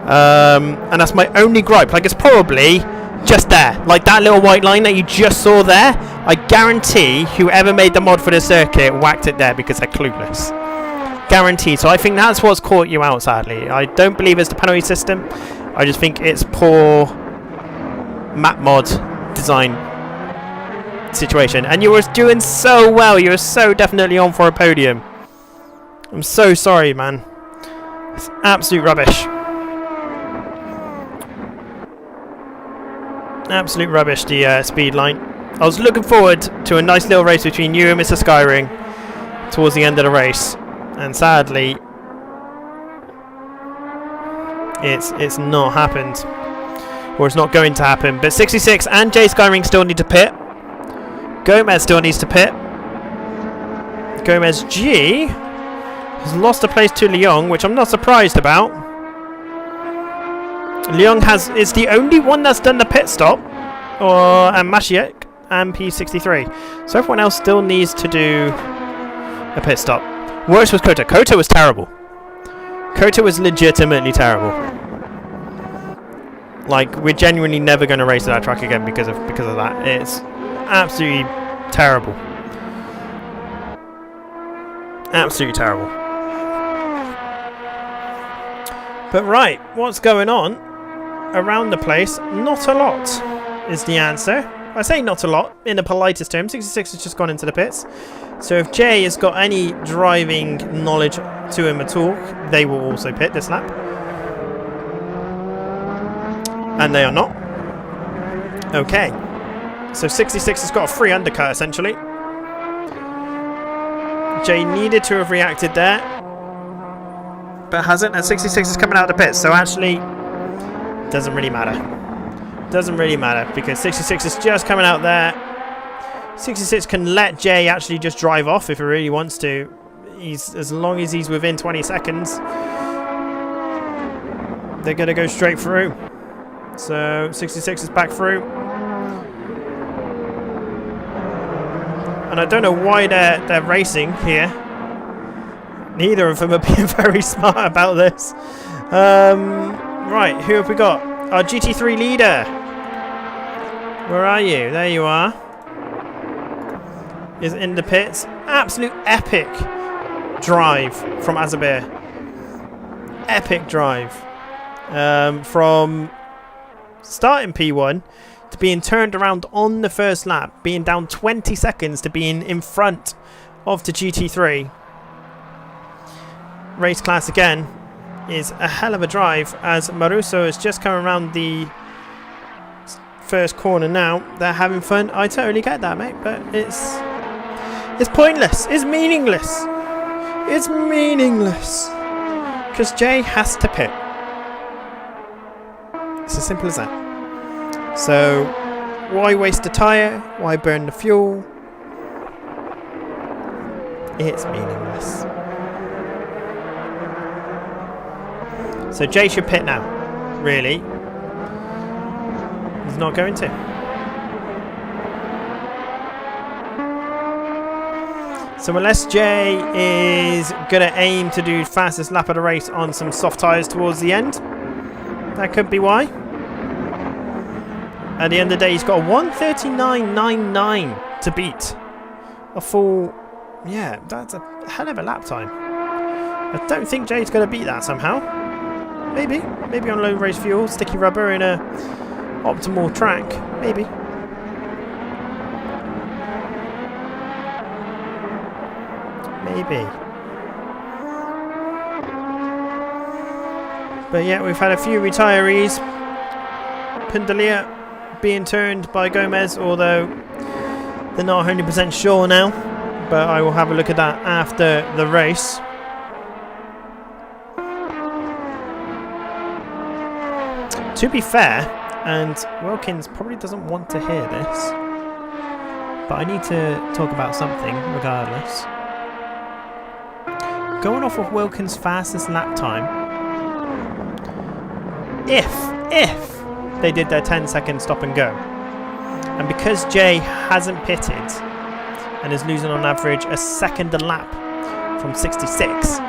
And that's my only gripe. Like, it's probably just there, like that little white line that you just saw there. I guarantee whoever made the mod for the circuit whacked it there because they're clueless. Guaranteed. So I think that's what's caught you out, sadly. I don't believe it's the penalty system. I just think it's poor map mod design situation. And you were doing so well. You were so definitely on for a podium. I'm so sorry, man. It's absolute rubbish. Absolute rubbish, the speed line. I was looking forward to a nice little race between you and Mr. Skyring towards the end of the race. And sadly, it's not happened. Or it's not going to happen. But 66 and Jay Skyring still need to pit. Gomez still needs to pit. Gomez G has lost a place to Leung, which I'm not surprised about. Leung is the only one that's done the pit stop. And Mashiek and P63. So everyone else still needs to do a pit stop. Worse was Kota. Kota was terrible. Kota was legitimately terrible. Like, we're genuinely never going to race that track again because of that. It's absolutely terrible. Absolutely terrible. But right, what's going on around the place? Not a lot is the answer. I say not a lot in the politest term. 66 has just gone into the pits. So if Jay has got any driving knowledge to him at all, they will also pit this lap. And they are not. Okay. So 66 has got a free undercut, essentially. Jay needed to have reacted there, but hasn't. And 66 is coming out of the pits. So actually, doesn't really matter. Doesn't really matter, because 66 is just coming out there. 66 can let Jay actually just drive off if he really wants to. As long as he's within 20 seconds, they're going to go straight through. So 66 is back through. And I don't know why they're racing here. Neither of them are being very smart about this. Right, who have we got? Our GT3 leader. Where are you? There you are. Is in the pits. Absolute epic drive from Azabir. Epic drive. From starting P1 to being turned around on the first lap, being down 20 seconds to being in front of the GT3. Race class again is a hell of a drive as Maruso is just coming around the first corner now. They're having fun. I totally get that, mate, but it's pointless. It's meaningless. It's meaningless. Because Jay has to pit. It's as simple as that. So, why waste a tyre? Why burn the fuel? It's meaningless. So Jay should pit now. Really. He's not going to. So unless Jay is going to aim to do fastest lap of the race on some soft tyres towards the end, that could be why. At the end of the day, he's got a 1:39.99 to beat. A full... Yeah, that's a hell of a lap time. I don't think Jay's going to beat that somehow. Maybe. Maybe on low race fuel, sticky rubber in a optimal track. Maybe. Maybe. But yeah, we've had a few retirees. Pindalia being turned by Gomez, although they're not 100% sure now. But I will have a look at that after the race. To be fair, and Wilkins probably doesn't want to hear this, but I need to talk about something regardless. Going off of Wilkins' fastest lap time, if they did their 10-second stop and go, and because Jay hasn't pitted and is losing on average a second a lap from 66,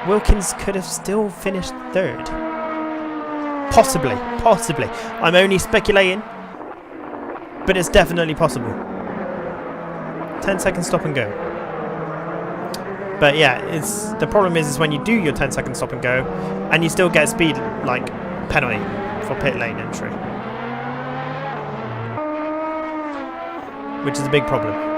Wilkins could have still finished third. Possibly. I'm only speculating, but it's definitely possible. 10-second stop and go. But yeah, the problem is when you do your 10-second stop and go, and you still get a speed like penalty for pit lane entry, which is a big problem.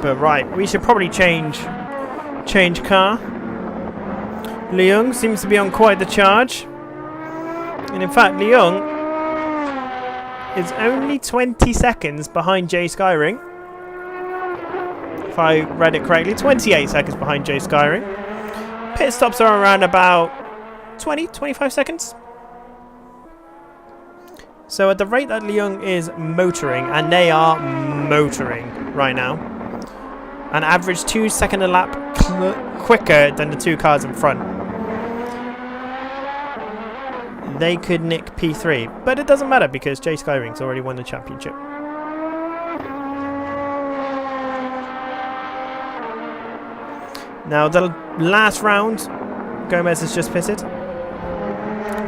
But right, we should probably change car. Leung seems to be on quite the charge. And in fact, Leung is only 20 seconds behind Jay Skyring. If I read it correctly, 28 seconds behind Jay Skyring. Pit stops are around about 20-25 seconds. So at the rate that Leung is motoring, and they are motoring right now, an average 2 second a lap quicker than the two cars in front, they could nick P3, but it doesn't matter because Jay Skyring's already won the championship. Now the last round, Gomez has just pitted.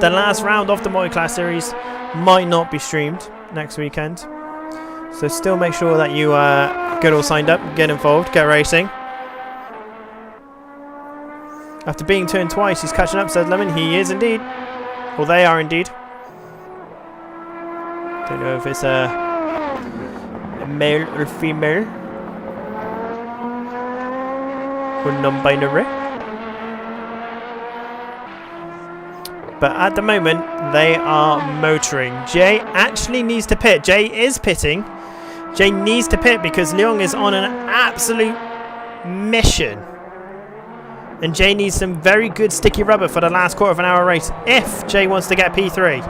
The last round of the Multiclass series might not be streamed next weekend, so still make sure that you get all signed up, get involved, get racing. After being turned twice, he's catching up, said Lemon. He is indeed. Well, they are indeed. Don't know if it's a male or female. Or non-binary. But at the moment, they are motoring. Jay actually needs to pit. Jay is pitting. Jay needs to pit because Leung is on an absolute mission. And Jay needs some very good sticky rubber for the last quarter of an hour race if Jay wants to get P3.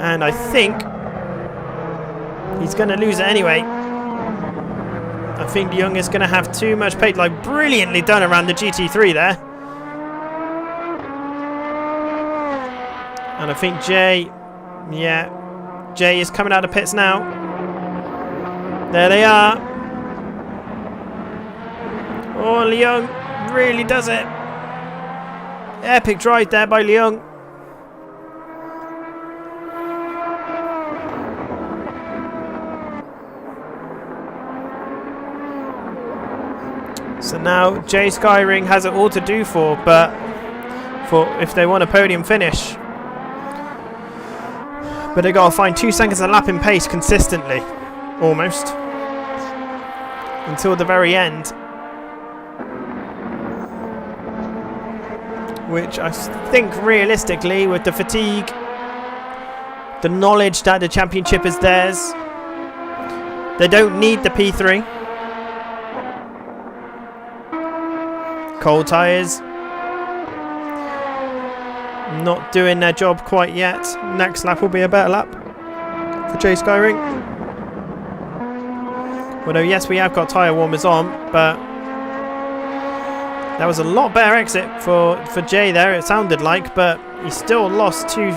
And I think he's going to lose it anyway. I think Leung is going to have too much pace. Like, brilliantly done around the GT3 there. And I think Jay, yeah, Jay is coming out of pits now. There they are. Oh, Leung really does it. Epic drive there by Leung. So now Jay Skyring has it all to do for if they want a podium finish. But they got to find 2 seconds a lap in pace consistently, almost, until the very end. Which I think realistically, with the fatigue, the knowledge that the championship is theirs, they don't need the P3. Cold tyres, not doing their job quite yet. Next lap will be a better lap for Jay Skyring. Although yes, we have got tyre warmers on, but that was a lot better exit for Jay there, it sounded like, but he still lost 3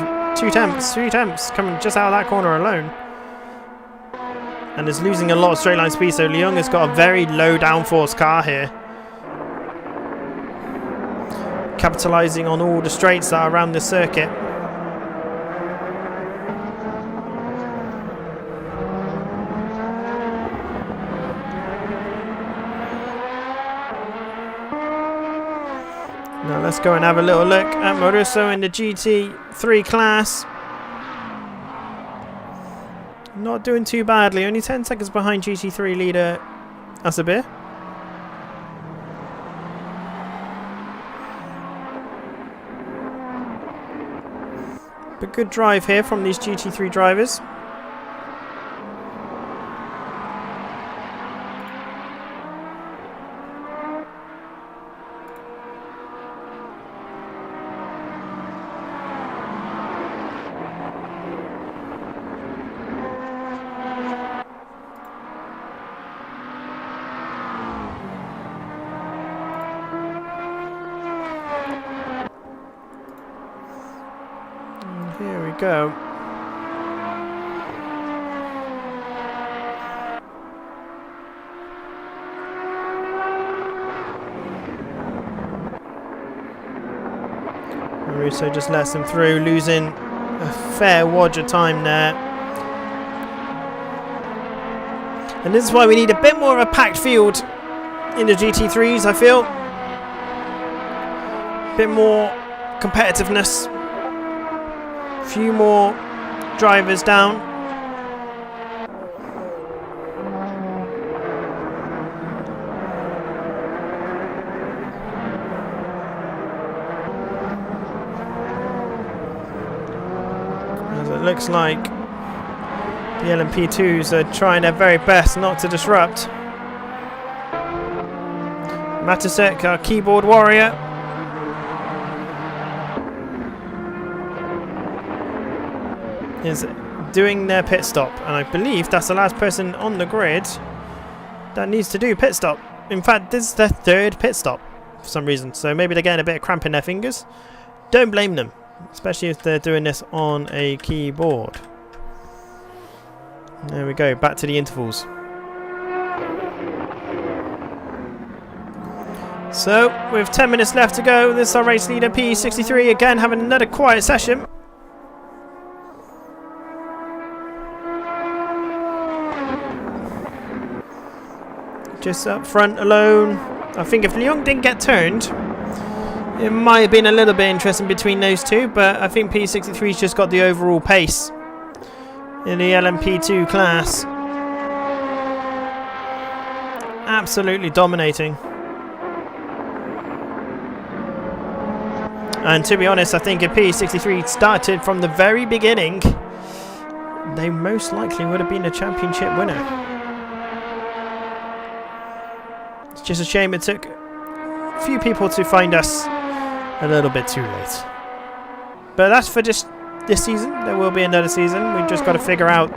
tenths coming just out of that corner alone. And is losing a lot of straight line speed, so Leung has got a very low downforce car here. Capitalising on all the straights that are around the circuit. Now let's go and have a little look at Mauricio in the GT3 class. Not doing too badly, only 10 seconds behind GT3 leader Asabir. But good drive here from these GT3 drivers. Here we go. Mauricio just lets them through, losing a fair wodge of time there. And this is why we need a bit more of a packed field in the GT3s, I feel. A bit more competitiveness. Few more drivers down. As it looks like the LMP2s are trying their very best not to disrupt. Matusek, our keyboard warrior, is doing their pit stop, and I believe that's the last person on the grid that needs to do pit stop. In fact, this is their 3rd pit stop for some reason, so maybe they're getting a bit of cramp in their fingers. Don't blame them, especially if they're doing this on a keyboard. There we go, back to the intervals. So with 10 minutes left to go, this is our race leader P63 again having another quiet session. Just up front alone. I think if Leung didn't get turned, it might have been a little bit interesting between those two, but I think P63's just got the overall pace in the LMP2 class. Absolutely dominating. And to be honest, I think if P63 started from the very beginning, they most likely would have been a championship winner. Just a shame it took a few people to find us a little bit too late. But that's for just this season. There will be another season. We've just got to figure out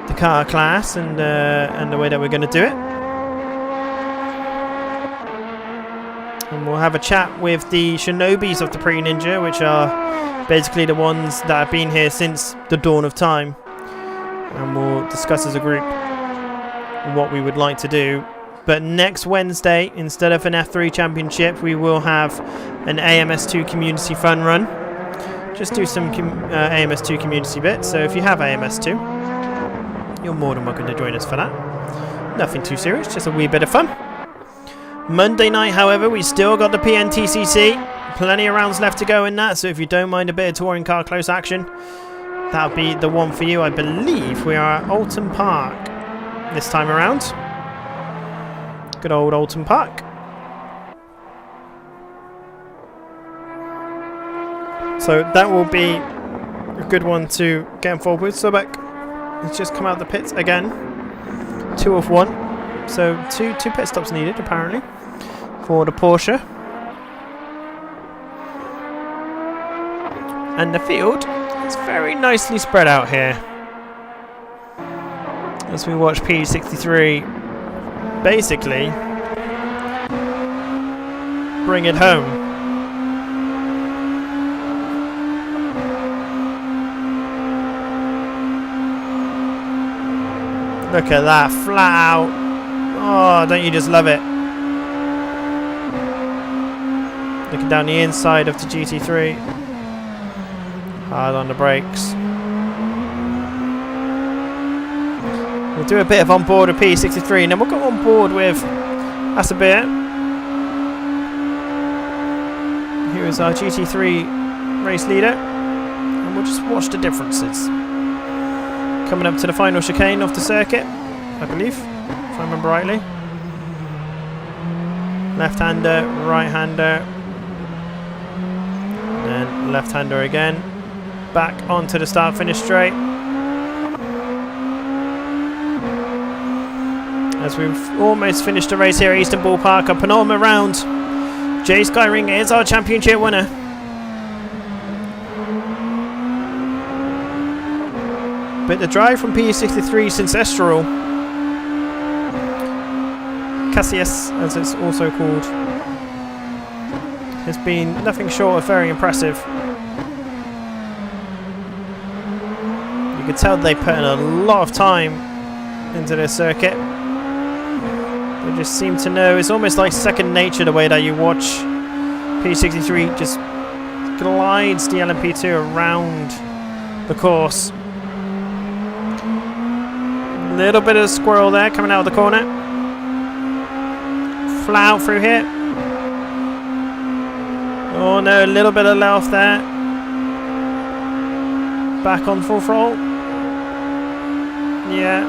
the car class and the way that we're going to do it. And we'll have a chat with the Shinobis of the Pre-Ninja, which are basically the ones that have been here since the dawn of time. And we'll discuss as a group what we would like to do. But next Wednesday, instead of an F3 championship, we will have an AMS2 community fun run. Just do some AMS2 community bits. So if you have AMS2, you're more than welcome to join us for that. Nothing too serious, just a wee bit of fun. Monday night, however, we still got the PNTCC. Plenty of rounds left to go in that, so if you don't mind a bit of touring car close action, that'll be the one for you. I believe we are at Alton Park this time around. Good old Alton Park. So that will be a good one to get involved with. Sobek has just come out the pits again. 2 of 1. So two pit stops needed apparently for the Porsche. And the field is very nicely spread out here. As we watch P63 basically bring it home. Look at that, flat out. Oh, don't you just love it? Looking down the inside of the GT3. Hard on the brakes. We'll do a bit of on board with P63 and then we'll go on board with Asabir, who is our GT3 race leader, and we'll just watch the differences. Coming up to the final chicane of the circuit, I believe, if I remember rightly. Left-hander, right-hander, then left-hander again. Back onto the start-finish straight. As we've almost finished the race here at Eastern Ballpark, a penultimate round. Jay Skyring is our championship winner. But the drive from P63 since Estoril, Cassius as it's also called, has been nothing short of very impressive. You can tell they put in a lot of time into this circuit. They just seem to know, it's almost like second nature the way that you watch P63 just glides the LMP2 around the course. Little bit of a squirrel there coming out of the corner. Flat out through here. Oh no, a little bit of let off there. Back on full throttle. Yeah.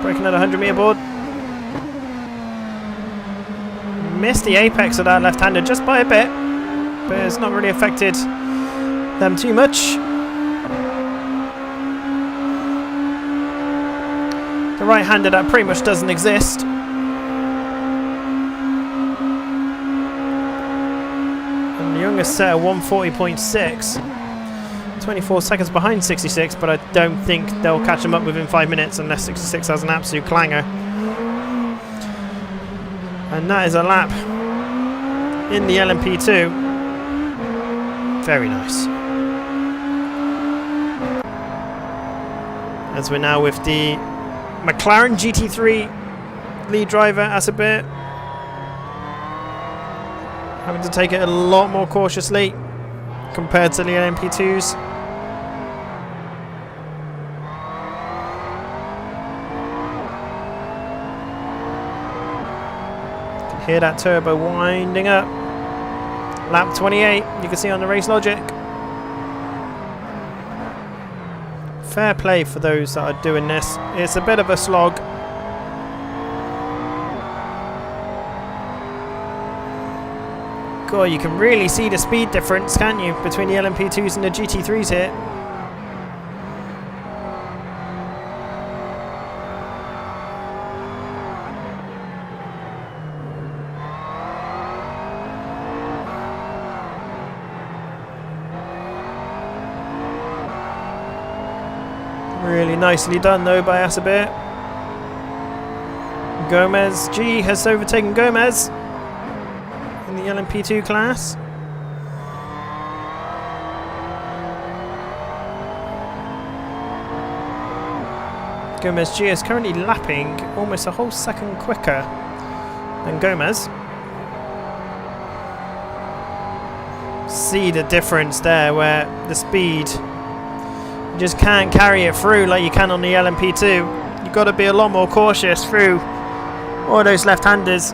Breaking at 100 meter board. Missed the apex of that left-hander just by a bit, but it's not really affected them too much. The right-hander that pretty much doesn't exist. And the youngest set at 140.6. 24 seconds behind 66, but I don't think they'll catch him up within 5 minutes unless 66 has an absolute clanger. And that is a lap in the LMP2. Very nice. As we're now with the McLaren GT3 lead driver, Asabir, having to take it a lot more cautiously compared to the LMP2s. You can hear that turbo winding up. Lap 28, you can see on the race logic. Fair play for those that are doing this. It's a bit of a slog. God, you can really see the speed difference, can't you, between the LMP2s and the GT3s here. Really nicely done though by Asabir. Gomez G has overtaken Gomez. LMP2 class. Gomez G is currently lapping almost a whole second quicker than Gomez. See the difference there where the speed, you just can't carry it through like you can on the LMP2. You've got to be a lot more cautious through all those left-handers.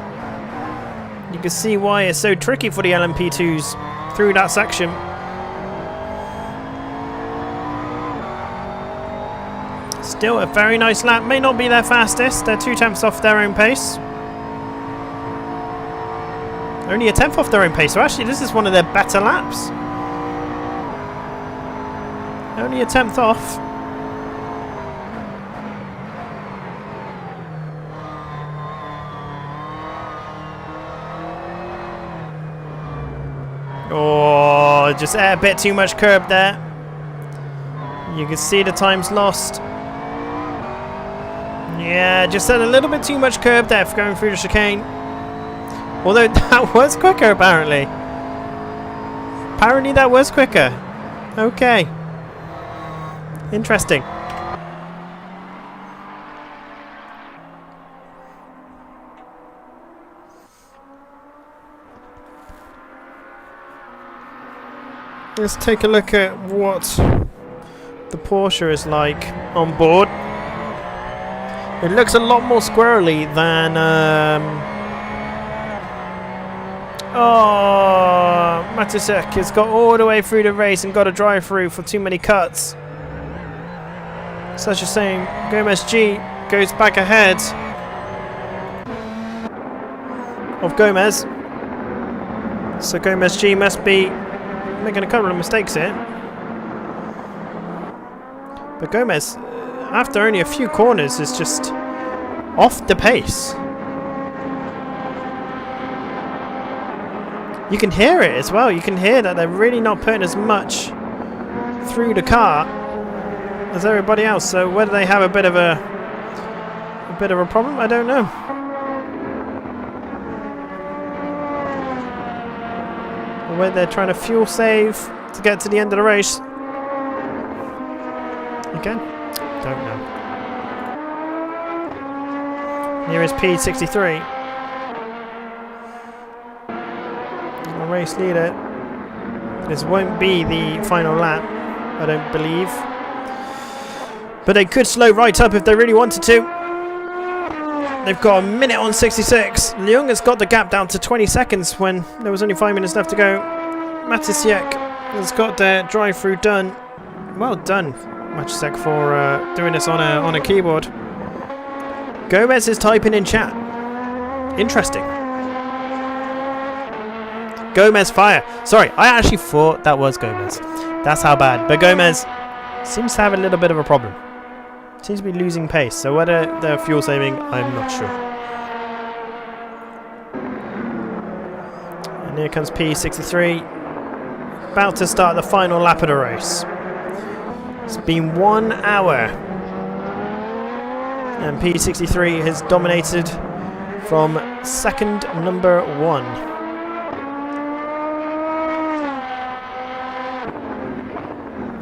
You can see why it's so tricky for the LMP2s through that section. Still a very nice lap. May not be their fastest. They're 2/10 off their own pace. Only a 10th off their own pace. So actually this is one of their better laps. Only a 10th off. Oh, just a bit too much curb there. You can see the time's lost. Yeah, just had a little bit too much curb there for going through the chicane. Although that was quicker, apparently. Apparently that was quicker. Okay. Interesting. Let's take a look at what the Porsche is like on board. It looks a lot more squirrely than Matusek has got all the way through the race and got a drive through for too many cuts. Such a shame. Gomez G goes back ahead of Gomez. So Gomez G must be making a couple of mistakes here. But Gomez, after only a few corners, is just off the pace. You can hear it as well. You can hear that they're really not putting as much through the car as everybody else. So whether they have a bit of a problem, I don't know. Or whether they're trying to fuel save to get to the end of the race. Again, don't know. Here is P63. The race leader. This won't be the final lap, I don't believe. But they could slow right up if they really wanted to. They've got a minute on 66. Leung has got the gap down to 20 seconds when there was only 5 minutes left to go. Matusek has got their drive-through done. Well done, Matusek, for doing this on a keyboard. Gomez is typing in chat. Interesting. Gomez fire. Sorry, I actually thought that was Gomez. That's how bad. But Gomez seems to have a little bit of a problem. Seems to be losing pace. So whether they're fuel saving, I'm not sure. And here comes P63. About to start the final lap of the race. It's been 1 hour. And P63 has dominated from second number 1.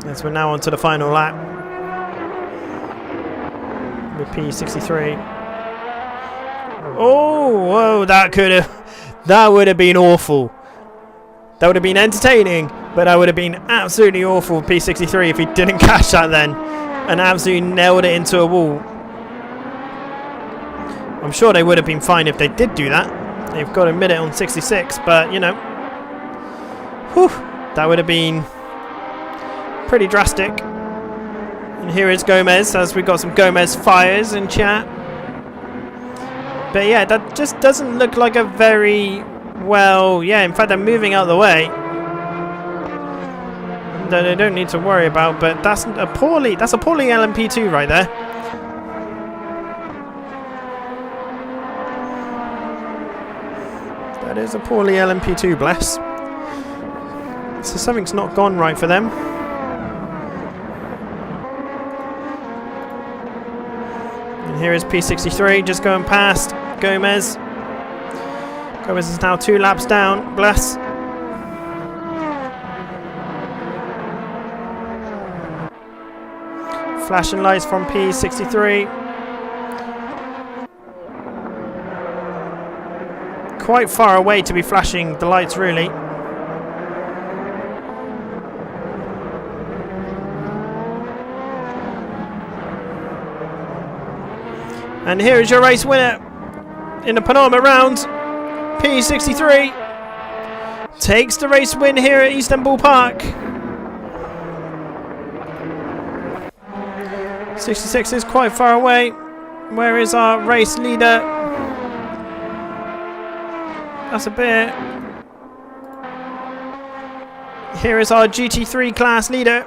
As we're now on to the final lap with P63. Oh, whoa, that would have been awful. That would have been entertaining, but that would have been absolutely awful for P63 if he didn't catch that then and absolutely nailed it into a wall. I'm sure they would have been fine if they did do that. They've got a minute on 66, but you know, whew, that would have been pretty drastic. And here is Gomez, as we've got some Gomez fires in chat. But yeah, that just doesn't look like a very well. Yeah, in fact, they're moving out of the way. That they don't need to worry about. But that's a poorly LMP2 right there. That is a poorly LMP2, bless. So something's not gone right for them. And here is P63 just going past Gomez. Gomez is now 2 laps down. Bless. Flashing lights from P63. Quite far away to be flashing the lights, really. And here is your race winner in the penultimate round. P63 takes the race win here at Istanbul Park. 66 is quite far away. Where is our race leader? That's a bit. Here is our GT3 class leader.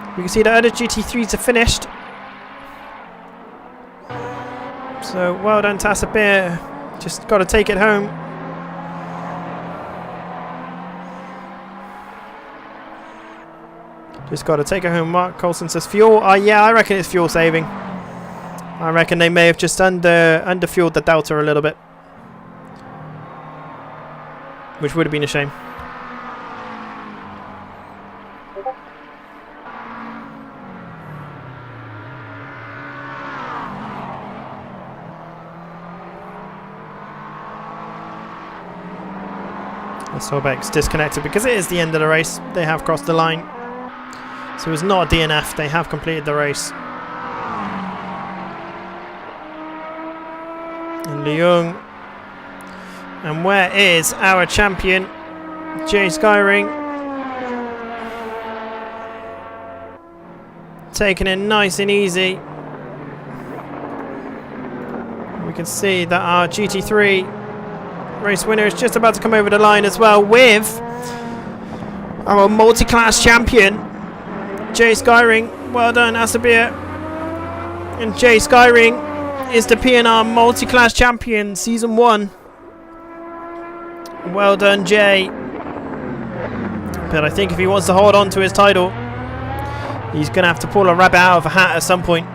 You can see the other GT3s are finished. So well done, Tassabir. Just got to take it home. Just got to take it home. Mark Colson says fuel. Yeah, I reckon it's fuel saving. I reckon they may have just under-fueled the Delta a little bit, which would have been a shame. Sobek's disconnected because it is the end of the race. They have crossed the line. So it's not a DNF. They have completed the race. And Leung. And where is our champion? Jay Skyring. Taking it nice and easy. We can see that our GT3 race winner is just about to come over the line as well with our multi-class champion, Jay Skyring. Well done, Asabir. And Jay Skyring is the PNR multi-class champion, Season 1. Well done, Jay. But I think if he wants to hold on to his title, he's going to have to pull a rabbit out of a hat at some point,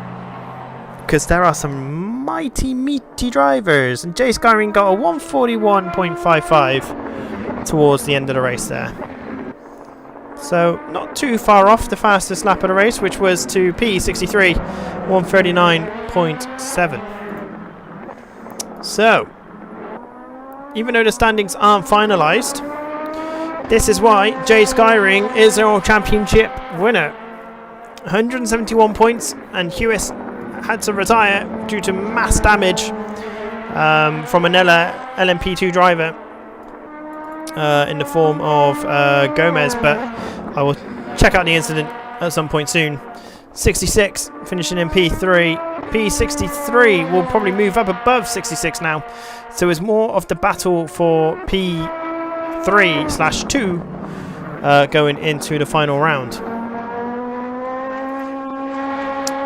because there are some mighty meaty drivers, and Jay Skyring got a 141.55 towards the end of the race there. So not too far off the fastest lap of the race, which was to P63, 139.7. So even though the standings aren't finalised, this is why Jay Skyring is our championship winner. 171 points, and Hewis had to retire due to mass damage from another LMP2 driver in the form of Gomez, but I will check out the incident at some point soon. 66 finishing in P3. P63 will probably move up above 66 now, so it's more of the battle for P3/2 going into the final round.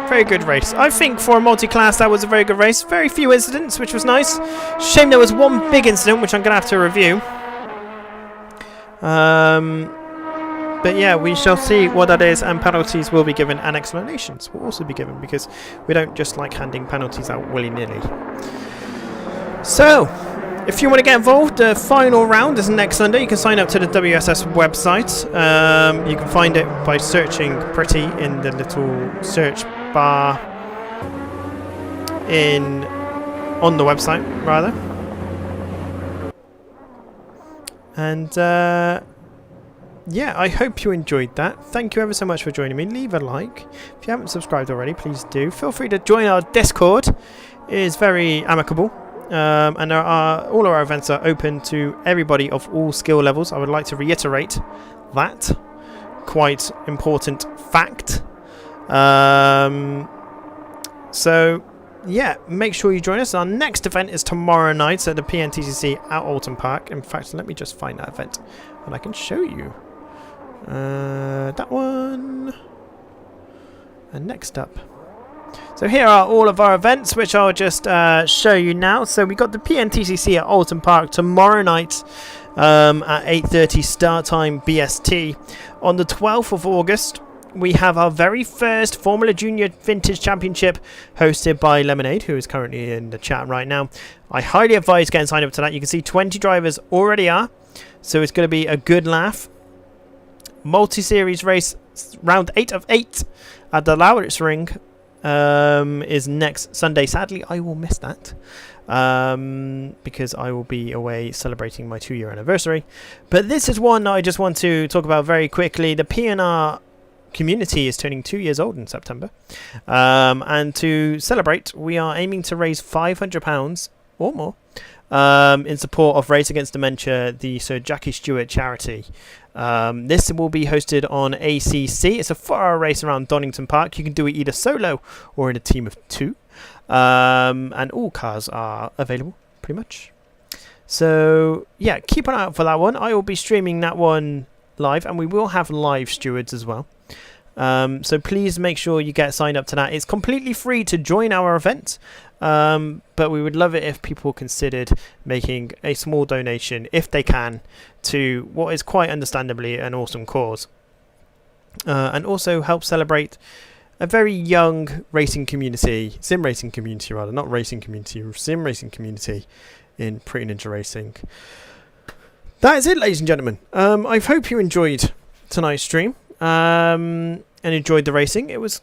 Very good race. I think for a multi-class that was a very good race. Very few incidents, which was nice. Shame there was one big incident, which I'm going to have to review. But yeah, we shall see what that is, and penalties will be given, and explanations will also be given, because we don't just like handing penalties out willy-nilly. So, if you want to get involved, the final round is next Sunday. You can sign up to the WSS website. You can find it by searching Pretty in the little search bar on the website, rather. And yeah, I hope you enjoyed that. Thank you ever so much for joining me. Leave a like. If you haven't subscribed already, please do. Feel free to join our Discord. It is very amicable. And all of our events are open to everybody of all skill levels. I would like to reiterate that quite important fact. So yeah, make sure you join us. Our next event is tomorrow night at the PNTCC at Alton Park. In fact, let me just find that event and I can show you that one. And next up, so here are all of our events, which I'll just show you now. So we got the PNTCC at Alton Park tomorrow night at 8:30 start time BST. On the 12th of August, we have our very first Formula Junior Vintage Championship hosted by Lemonade, who is currently in the chat right now. I highly advise getting signed up to that. You can see 20 drivers already are, so it's going to be a good laugh. Multi-series race, round 8 of 8 at the Lauritz Ring is next Sunday. Sadly, I will miss that because I will be away celebrating my 2-year anniversary. But this is one I just want to talk about very quickly. The P&R community is turning 2 years old in September, and to celebrate we are aiming to raise £500 or more in support of Race Against Dementia, the Sir Jackie Stewart charity. This will be hosted on ACC. It's a 4-hour race around Donington Park. You can do it either solo or in a team of 2, and all cars are available pretty much. So yeah, keep an eye out for that one. I will be streaming that one live, and we will have live stewards as well. So please make sure you get signed up to that. It's completely free to join our event, but we would love it if people considered making a small donation, if they can, to what is quite understandably an awesome cause, and also help celebrate a very young racing community, sim racing community rather, not racing community, sim racing community in Pretty Ninja Racing. That is it, ladies and gentlemen. I hope you enjoyed tonight's stream and enjoyed the racing. It was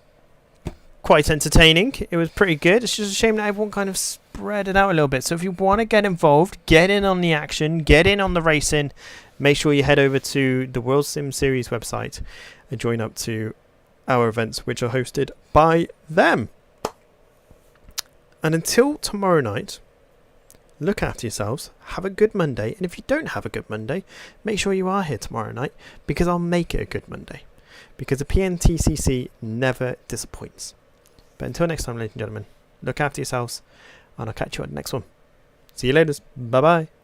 quite entertaining. It was pretty good. It's just a shame that everyone kind of spread it out a little bit. So if you want to get involved, get in on the action, get in on the racing, make sure you head over to the World Sim Series website and join up to our events, which are hosted by them. And until tomorrow night, look after yourselves, have a good Monday, and if you don't have a good Monday, make sure you are here tomorrow night, because I'll make it a good Monday, because the PNTCC never disappoints. But until next time, ladies and gentlemen, look after yourselves, and I'll catch you at the next one. See you later. Bye bye.